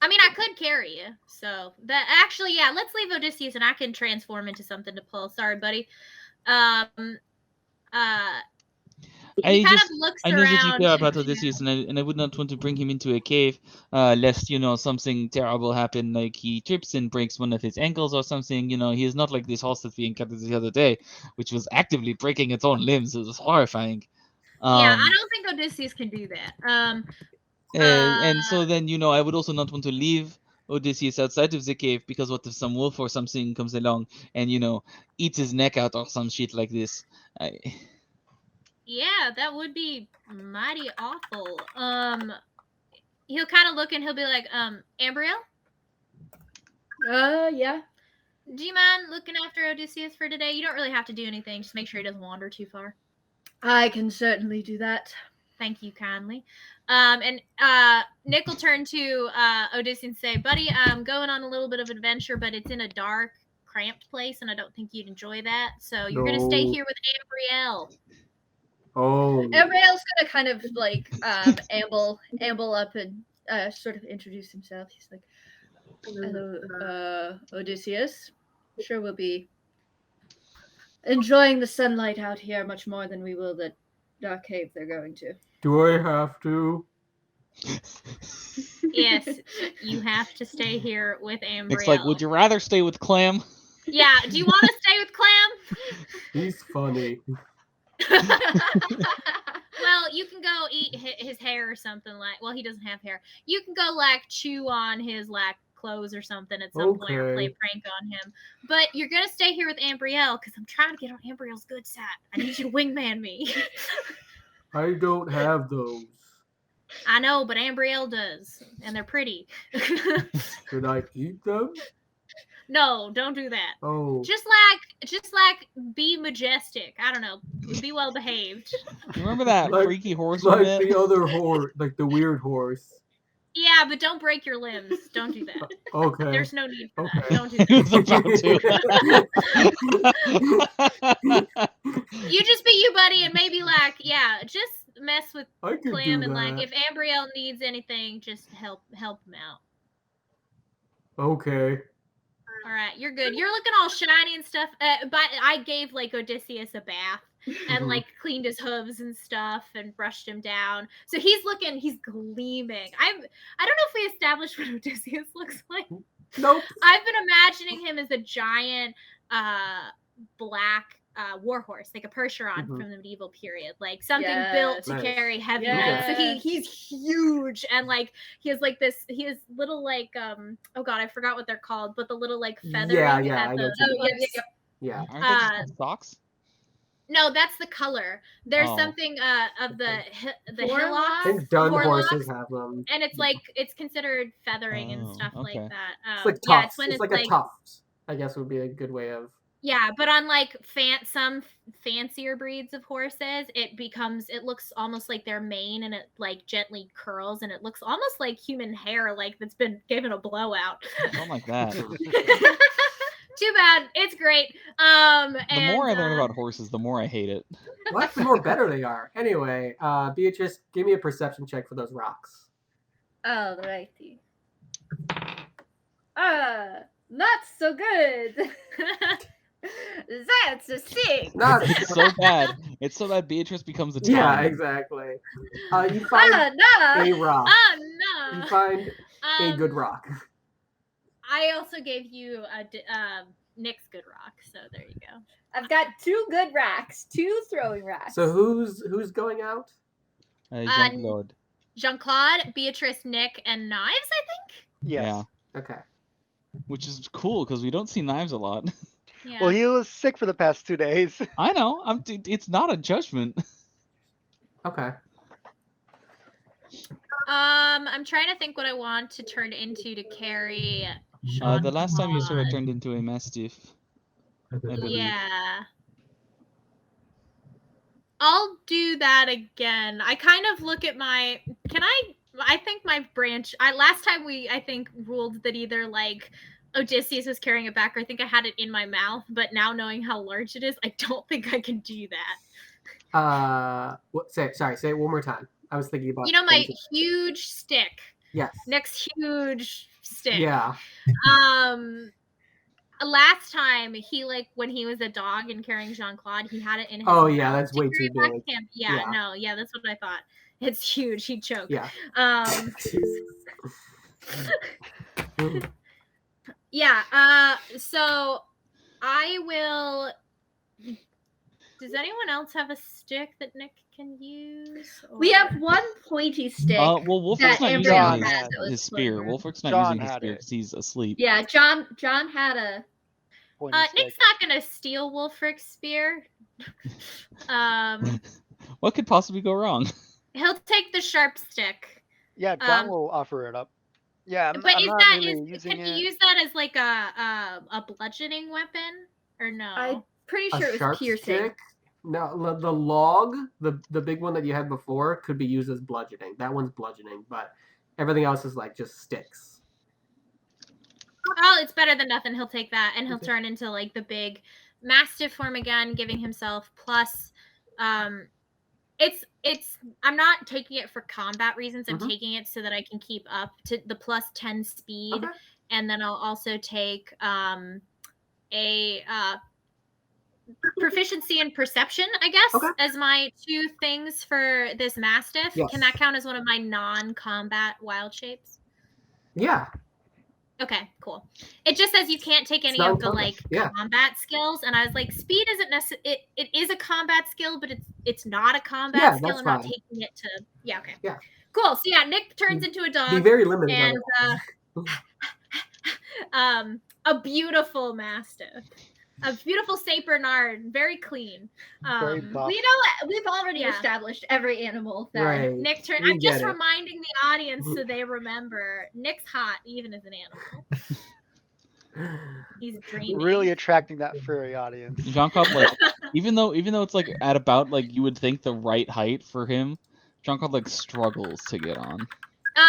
I mean, I could carry you. So that actually, yeah, let's leave Odysseus and I can transform into something to pull. Sorry, buddy. He kind of looks I know that you around. care about Odysseus, and I would not want to bring him into a cave, lest you know something terrible happen, like he trips and breaks one of his ankles or something. You know, he is not like this horse that we encountered the other day, which was actively breaking its own limbs. It was horrifying. Yeah, I don't think Odysseus can do that. And so then, you know, I would also not want to leave Odysseus outside of the cave, because what if some wolf or something comes along and, you know, eats his neck out or some shit like this? Yeah, that would be mighty awful. He'll kind of look and he'll be like, Ambriel, Yeah. do you mind looking after Odysseus for today? You don't really have to do anything. Just make sure he doesn't wander too far. I can certainly do that. Thank you kindly. And Nick will turn to Odysseus and say, buddy, I'm going on a little bit of adventure, but it's in a dark, cramped place, and I don't think you'd enjoy that. So you're going to stay No. here with Ambriel. Oh. Ariel's gonna kind of like amble up and sort of introduce himself. He's like, "Hello, Odysseus. Sure, we'll be enjoying the sunlight out here much more than we will the dark cave they're going to." Do I have to? Yes, you have to stay here with Ambriel. It's like, would you rather stay with Clam? Yeah, do you want to stay with Clam? He's funny. Well, you can go eat his hair or something like. Well, he doesn't have hair. You can go like chew on his like clothes or something at some point, or play a prank on him. But you're gonna stay here with Ambriel because I'm trying to get on Ambriel's good side. I need you to wingman me. I don't have those. I know, but Ambriel does, and they're pretty. Should I eat them? No, don't do that. Oh. Just like be majestic. I don't know. Be well behaved. Remember that Like- freaky horse we Like met? the other horse, like the weird horse. Yeah, but don't break your limbs. Don't do that. Okay. There's no need for Okay. that. Don't do He was that. about to. You just be you, buddy, and maybe like, yeah, just mess with I could Clam, do and like that. if Ambrielle needs anything, just help him out. Okay. All right, you're good. You're looking all shiny and stuff. But I gave like Odysseus a bath and like cleaned his hooves and stuff and brushed him down. So he's gleaming. I don't know if we established what Odysseus looks like. Nope. I've been imagining him as a giant black warhorse, like a Percheron from the medieval period, like something built to Nice. carry heavy Yes. weight. So he's huge, and like he has little like oh god, I forgot what they're called, but the little like feathering Yeah, at I know the what you mean. lips. Yeah. Aren't they just called socks? No, that's the color. There's Oh. something of the Forelocks? hillocks. I think dun Forelocks. horses have them. And it's considered feathering and Oh, stuff like okay. that. It's like yeah, tufts. it's when It's like a tuft, I guess would be a good way of. Yeah, but on like some fancier breeds of horses, it looks almost like their mane, and it like gently curls, and it looks almost like human hair, like that's been given a blowout. I don't like that. Too bad. It's great. The more I learn about horses, the more I hate it. Well, that's the more better they are. Anyway, Beatrice, give me a perception check for those rocks. Alrighty. Not so good. That's a 6. Not. It's so bad. It's so bad Beatrice becomes a Yeah, town. exactly. You find No. a rock. Oh no. You find a good rock. I also gave you Nick's good rock, so there you go. I've got 2 good rocks, 2 throwing rocks. So who's going out? Jean-Claude. Jean-Claude, Beatrice, Nick, and Knives, I think. Yes. Yeah. Okay. Which is cool because we don't see Knives a lot. Yeah. Well, he was sick for the past 2 days. I know. It's not a judgment. Okay. I'm trying to think what I want to turn into to carry. The last time you sort of Jean-Claude. turned into a Mastiff. I believe. Yeah. I'll do that again. I kind of look at my. I think my branch. Last time I think ruled that either like Odysseus was carrying it back, or I think I had it in my mouth. But now knowing how large it is, I don't think I can do that. Say it one more time. I was thinking about. You know my huge stick. Yes. Next huge stick. Yeah. Last time when he was a dog and carrying Jean-Claude, he had it in his Oh yeah, mouth that's to way carry too back big. him. Yeah, that's what I thought. It's huge. He'd choke. Yeah. Yeah. So I will. Does anyone else have a stick that Nick can use? We have 1 pointy stick. Well, Wolfric that not using Ambrielle his- had that was his spear. floating. Wolfric's not John using his had spear it. because he's asleep. Yeah, John had a. Pointy Nick's stick. not gonna steal Wolfric's spear. What could possibly go wrong? He'll take the sharp stick. Yeah, John um, will offer it up. Yeah, I'm But not really using can it. he use that as like a bludgeoning weapon or no? I'm pretty A sure it sharp was piercing. stick? No, the log, the big one that you had before, could be used as bludgeoning. That one's bludgeoning, but everything else is like just sticks. Oh, it's better than nothing. He'll take that, and he'll Okay. turn into like the big mastiff form again, giving himself plus. It's. I'm not taking it for combat reasons. I'm Mhm. taking it so that I can keep up to the plus 10 speed, Okay. and then I'll also take a proficiency in perception, I guess, Okay. as my 2 things for this mastiff. Yes. Can that count as one of my non-combat wild shapes? Yeah. Okay, cool. It just says you can't take any of the non-combat, like yeah. combat skills, and I was like, speed isn't necessary. It is a combat skill, but it's not a combat Yeah, skill. that's I'm not fine. taking it to. Yeah, okay. Yeah. Cool. So yeah, Nick turns into a Be dog, very limited. and a beautiful mastiff, a beautiful Saint Bernard, very clean. Very buff. We know we've already Yeah. established every animal that Right. Nick turn. We I'm just get it. reminding the audience so they remember. Nick's hot, even as an animal. He's dreaming. Really attracting that furry audience. Jean-Claude, like, even though it's like at about like you would think the right height for him, Jean-Claude like struggles to get on.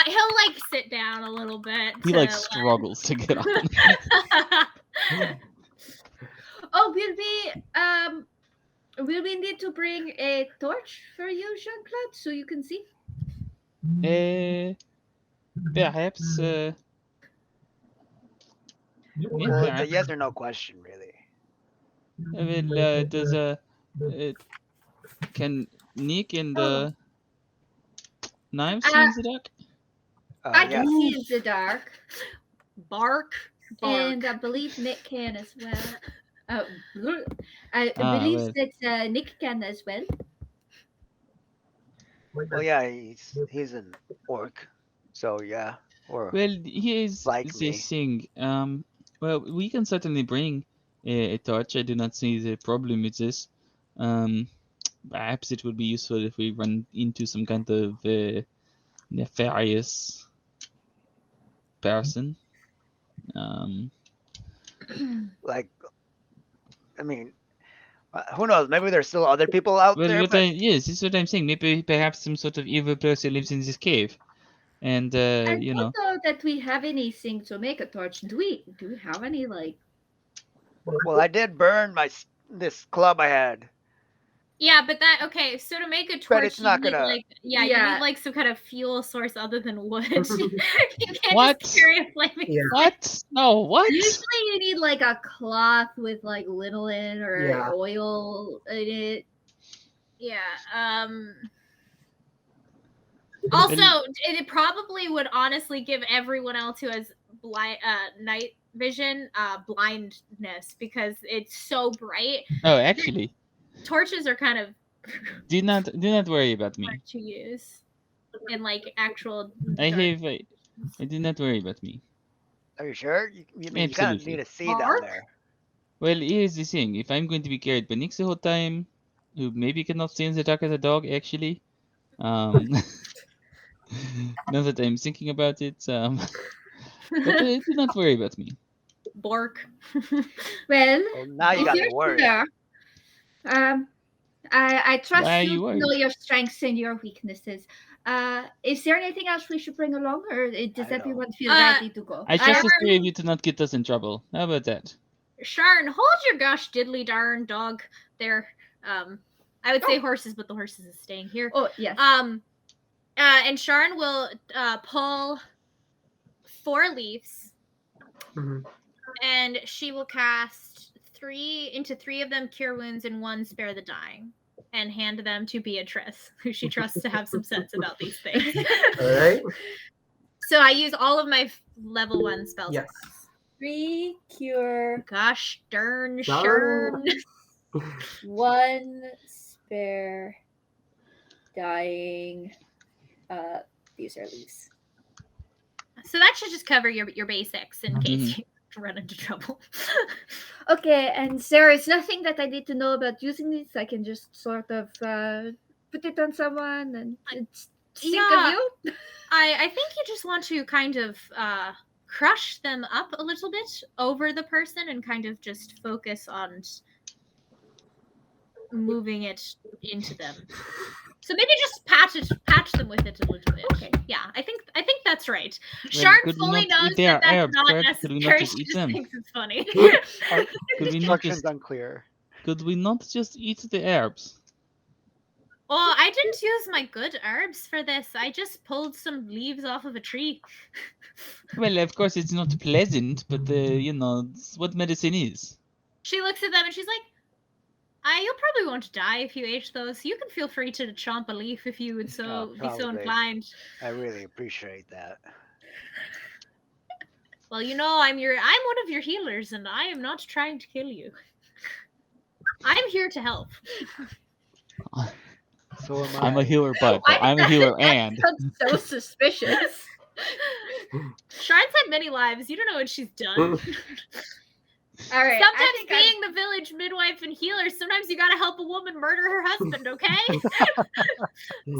He'll like sit down a little bit. He like struggles to get on. Oh, we'll be Will we need to bring a torch for you, Jean-Claude, so you can see? Perhaps. Yeah, Well, it's a perhaps. yes or no question, really. Well, does can Nick and Oh. Knives see in the dark? I can Yes. see in the dark, Bark. and I believe Nick can as well. I Ah, believe well. that Nick can as well. Well, yeah, he's an orc, so yeah, or Well, here's like this me. thing. Well, we can certainly bring a torch. I do not see the problem with this. Perhaps it would be useful if we run into some kind of nefarious person. Like, I mean, who knows? Maybe there's still other people out Well, there, what but yes, this is what I'm saying. Maybe perhaps some sort of evil person lives in this cave, and I you don't know. know that we have anything to make a torch. Do we have any like? well, I did burn this club I had. Yeah, but okay. So to make a But torch, it's not you need gonna. like you Yeah. need like some kind of fuel source other than wood. You can't What? just carry a flaming. Yeah. What? No, what? Usually, you need like a cloth with like linolene or Yeah. oil in it. Yeah. Also, it probably would honestly give everyone else who has night vision blindness because it's so bright. Oh, actually, Torches are kind of do not worry about me. hard to use in like actual. I dark- have. I do not worry about me. Are you sure? You kind of Absolutely. need to see down Bark? there. Well, here's the thing. If I'm going to be carried by Nix the whole time, who maybe cannot see in the dark as a dog, actually, now that I'm thinking about it, but do not worry about me. Bork. Well, Well, now you if got me you're worried. sure, I trust Why are you you to worried? know your strengths and your weaknesses. Is there anything else we should bring along, or does I don't. everyone feel ready to go? I trust the three of you to not get us in trouble. How about that? Sharn, hold your gosh diddly darn dog there. I would say horses, but the horses is staying here. Oh yes. And Sharn will pull 4 leaves, Mhm. and she will cast 3 of them cure wounds and 1 spare the dying, and hand them to Beatrice, who she trusts to have some sense about these things. All right. So I use all of my level 1 spells. Yes. 3 cure, Gosh darn Darn. Sharn. 1 spare, dying. These are leaves. So that should just cover your basics in case Mhm. you run into trouble. Okay, and there is nothing that I need to know about using these. I can just sort of put it on someone and think Yeah. of you. I think you just want to kind of crush them up a little bit over the person and kind of just focus on moving it into them. So maybe just patch them with it a little bit. Okay. Yeah, I think that's right. Well, Sharn could we fully not knows eat their that that's herbs, not correct? Could we not necessary. just She eat just them? thinks it's funny. Could we not Instructions just unclear. could we not just eat the herbs? Well, I didn't use my good herbs for this. I just pulled some leaves off of a tree. Well, of course it's not pleasant, but you know, it's what medicine is. She looks at them and she's like, you'll probably won't die if you ate those. You can feel free to chomp a leaf if you would be so probably. inclined. I really appreciate that. Well, you know, I'm one of your healers, and I am not trying to kill you. I'm here to help. So am I'm a I. healer, but I'm a healer and. Sounds so suspicious. Sharn's had many lives. You don't know what she's done. All right. Sometimes being the village midwife and healer, sometimes you gotta help a woman murder her husband, okay?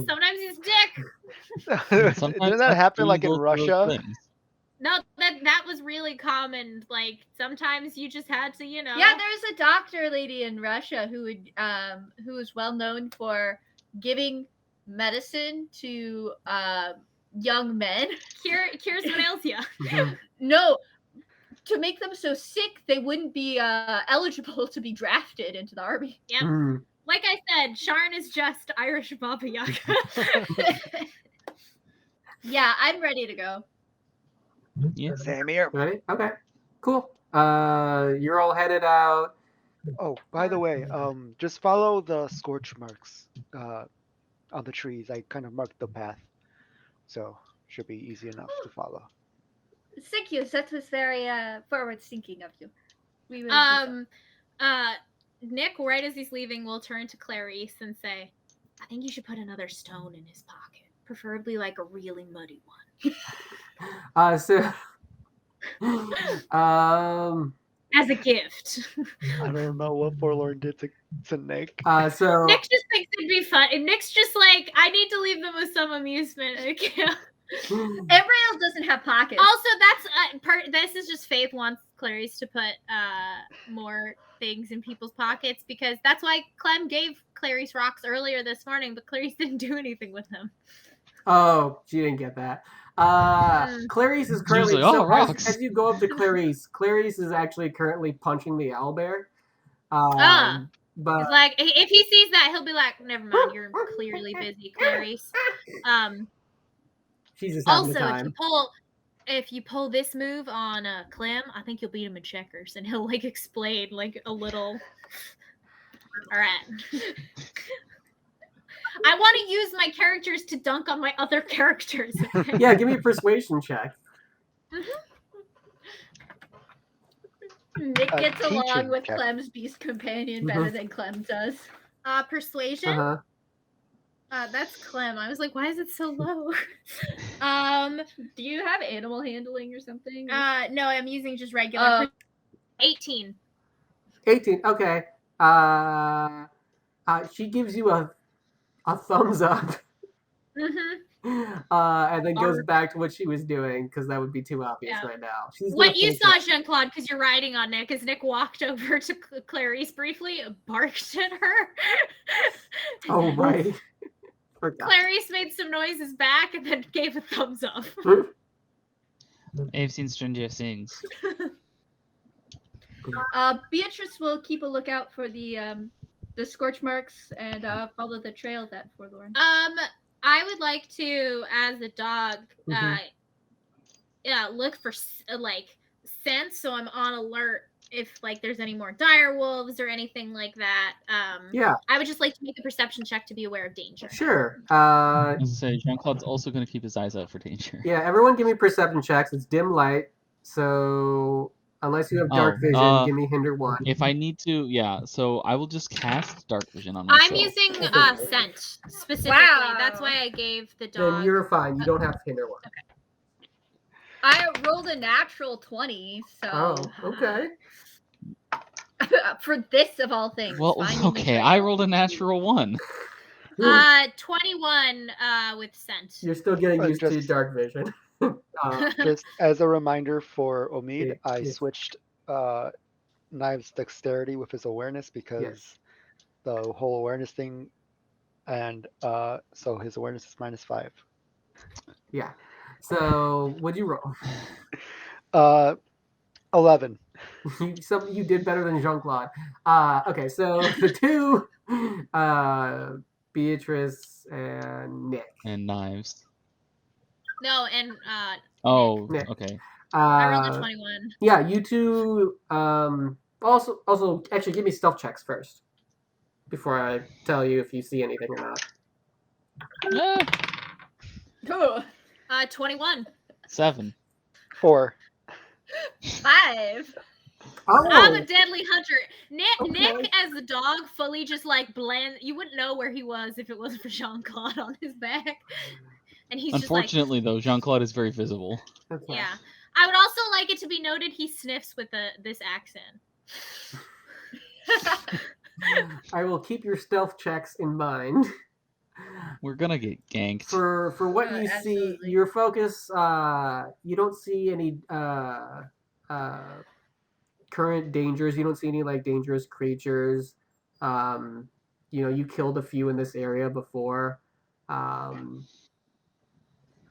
Sometimes he's a dick. Sometimes Didn't that happen like in both of those Russia? things. No, that was really common. Like sometimes you just had to, you know. Yeah, there's a doctor lady in Russia who was well known for giving medicine to young men. Cures what ails ya. No, to make them so sick they wouldn't be eligible to be drafted into the army. Yep. Mhm. Like I said, Sharn is just Irish Baba Yaga. Yeah, I'm ready to go. Yeah. Same here. Ready? Okay. Cool. You're all headed out. Oh, by the way, just follow the scorch marks on the trees. I kind of marked the path, so should be easy enough to follow. Thank you. That was very forward thinking of you. We will do so. Nick, right as he's leaving, will turn to Clarice and say, I think you should put another stone in his pocket, preferably like a really muddy one. So As a gift. I don't know what Forlorn did to Nick. so Nick just thinks it'd be fun. And Nick's just like, I need to leave them with some amusement. Embryo doesn't have pockets. Also, that's this is just Faith wants Clarice to put more things in people's pockets because that's why Clem gave Clarice rocks earlier this morning, but Clarice didn't do anything with them. Oh, she didn't get that. Clarice is currently Usually, oh, rocks. as you go up to Clarice is actually currently punching the owlbear. But It's like if he sees that, he'll be like, "Never mind, you're clearly busy, Clarice." she's just having Also, a time. if you pull this move on Clem, I think you'll beat him in checkers, and he'll like explain like a little. All right. I want to use my characters to dunk on my other characters. Yeah, give me a persuasion check. Nick A gets along teaching with check. Clem's beast companion better than Clem does. Persuasion. That's Clem. I was like, why is it so low? Do you have animal handling or something? No, I'm using just regular. 18. 18. Okay. She gives you a thumbs up. And then goes back to what she was doing because that would be too obvious right now. She's What you saw, Jean Claude, because you're riding on Nick, is Nick walked over to Clarice briefly, barked at her. Oh, right. Forgot. Clarice made some noises back and then gave a thumbs up. I've seen Stranger Things. Beatrice will keep a lookout for the scorch marks and follow the trail that Forlorn. I would like to, as a dog, look for like scent, so I'm on alert if like there's any more dire wolves or anything like that. Yeah. I would just like to make a perception check to be aware of danger. Sure. So Jean-Claude's also going to keep his eyes out for danger. Yeah, everyone give me perception checks. It's dim light, so unless you have dark vision, give me hinder 1. If I need to, yeah. So I will just cast dark vision on myself. I'm using scent specifically. Wow. That's why I gave the dog. Then you're fine. You don't have hinder 1. Okay. I rolled a natural 20, so. Oh, okay. For this of all things. Well, okay. I rolled a natural 1. 21 with scent. You're still getting used to Just- dark vision. Just as a reminder for Omid, Yeah, I yeah. switched Knives' dexterity with his awareness because the whole awareness thing, and so his awareness is -5. Yeah. So, what'd you roll? 11. You did better than Jean-Claude. Okay, so the two, Beatrice and Nick. And knives. No, and Oh, Nick. okay. I rolled a 21. Yeah, you two. Also, actually, give me stealth checks first before I tell you if you see anything or not. Ah, 21. 7. 4. 5. Oh, I'm a deadly hunter. Nick, Okay. Nick as the dog fully just like blend. You wouldn't know where he was if it wasn't for Jean-Claude on his back. And he's Unfortunately, though, Jean-Claude is very visible. okay. just like, yeah. I would also like it to be noted he sniffs with this accent. I will keep your stealth checks in mind. We're gonna get ganked. For what you see, Absolutely. your focus, you don't see any current dangers. You don't see any like dangerous creatures. You killed a few in this area before,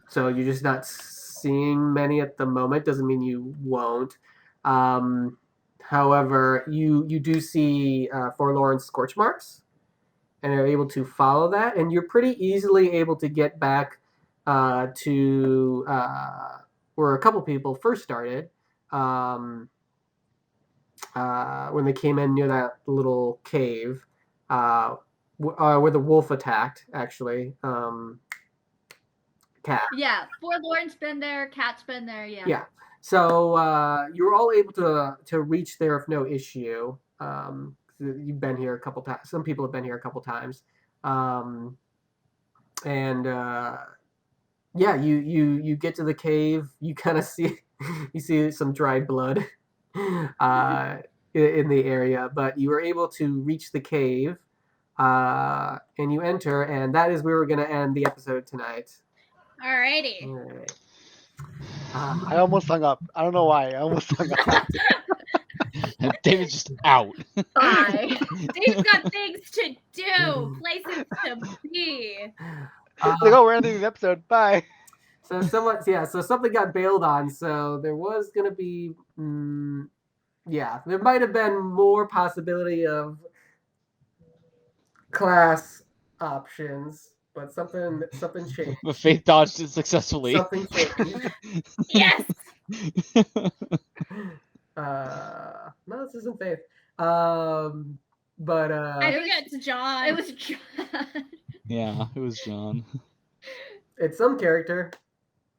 so you're just not seeing many at the moment. Doesn't mean you won't. However, you do see forlorn scorch marks and are able to follow that, and you're pretty easily able to get back to where a couple people first started when they came in near that little cave where the wolf attacked, actually. Cat. Yeah, Forlorn's been there, Cat's been there, yeah. Yeah. So you were all able to reach there with no issue. You've been here a couple times. Some people have been here a couple times. And yeah, you get to the cave. You kind of see some dried blood in the area, but you were able to reach the cave, and you enter, and that is where we're going to end the episode tonight. Alrighty. All right. I almost hung up. I don't know why. I almost hung up. David's just out. Bye. Dave's got things to do, places to be. It's like, oh, we're ending the episode. Bye. So something got bailed on. So there was gonna be, there might have been more possibility of class options, but something changed. But Faith dodged it successfully. Something changed. Yes. No, this isn't Faith. But I think it's John. It was John. Yeah, it was John. It's some character.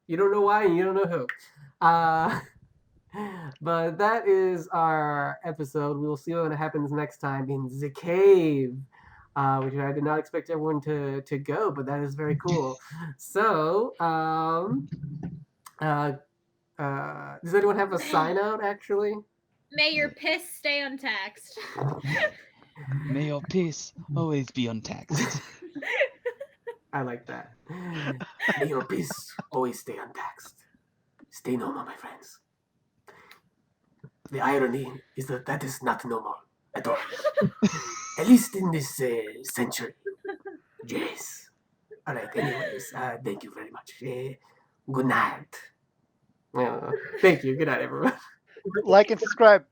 You don't know why, and you don't know who. But that is our episode. We will see what happens next time in the cave, which I did not expect everyone to go, but that is very cool. So, does anyone have a sign out, actually? May your piss stay untaxed. May your piss always be untaxed. I like that. May your piss always stay untaxed. Stay normal, my friends. The irony is that is not normal at all. At least in this century. Yes. All right, anyways, thank you very much. Good night. Thank you. Good night, everyone. Like and subscribe.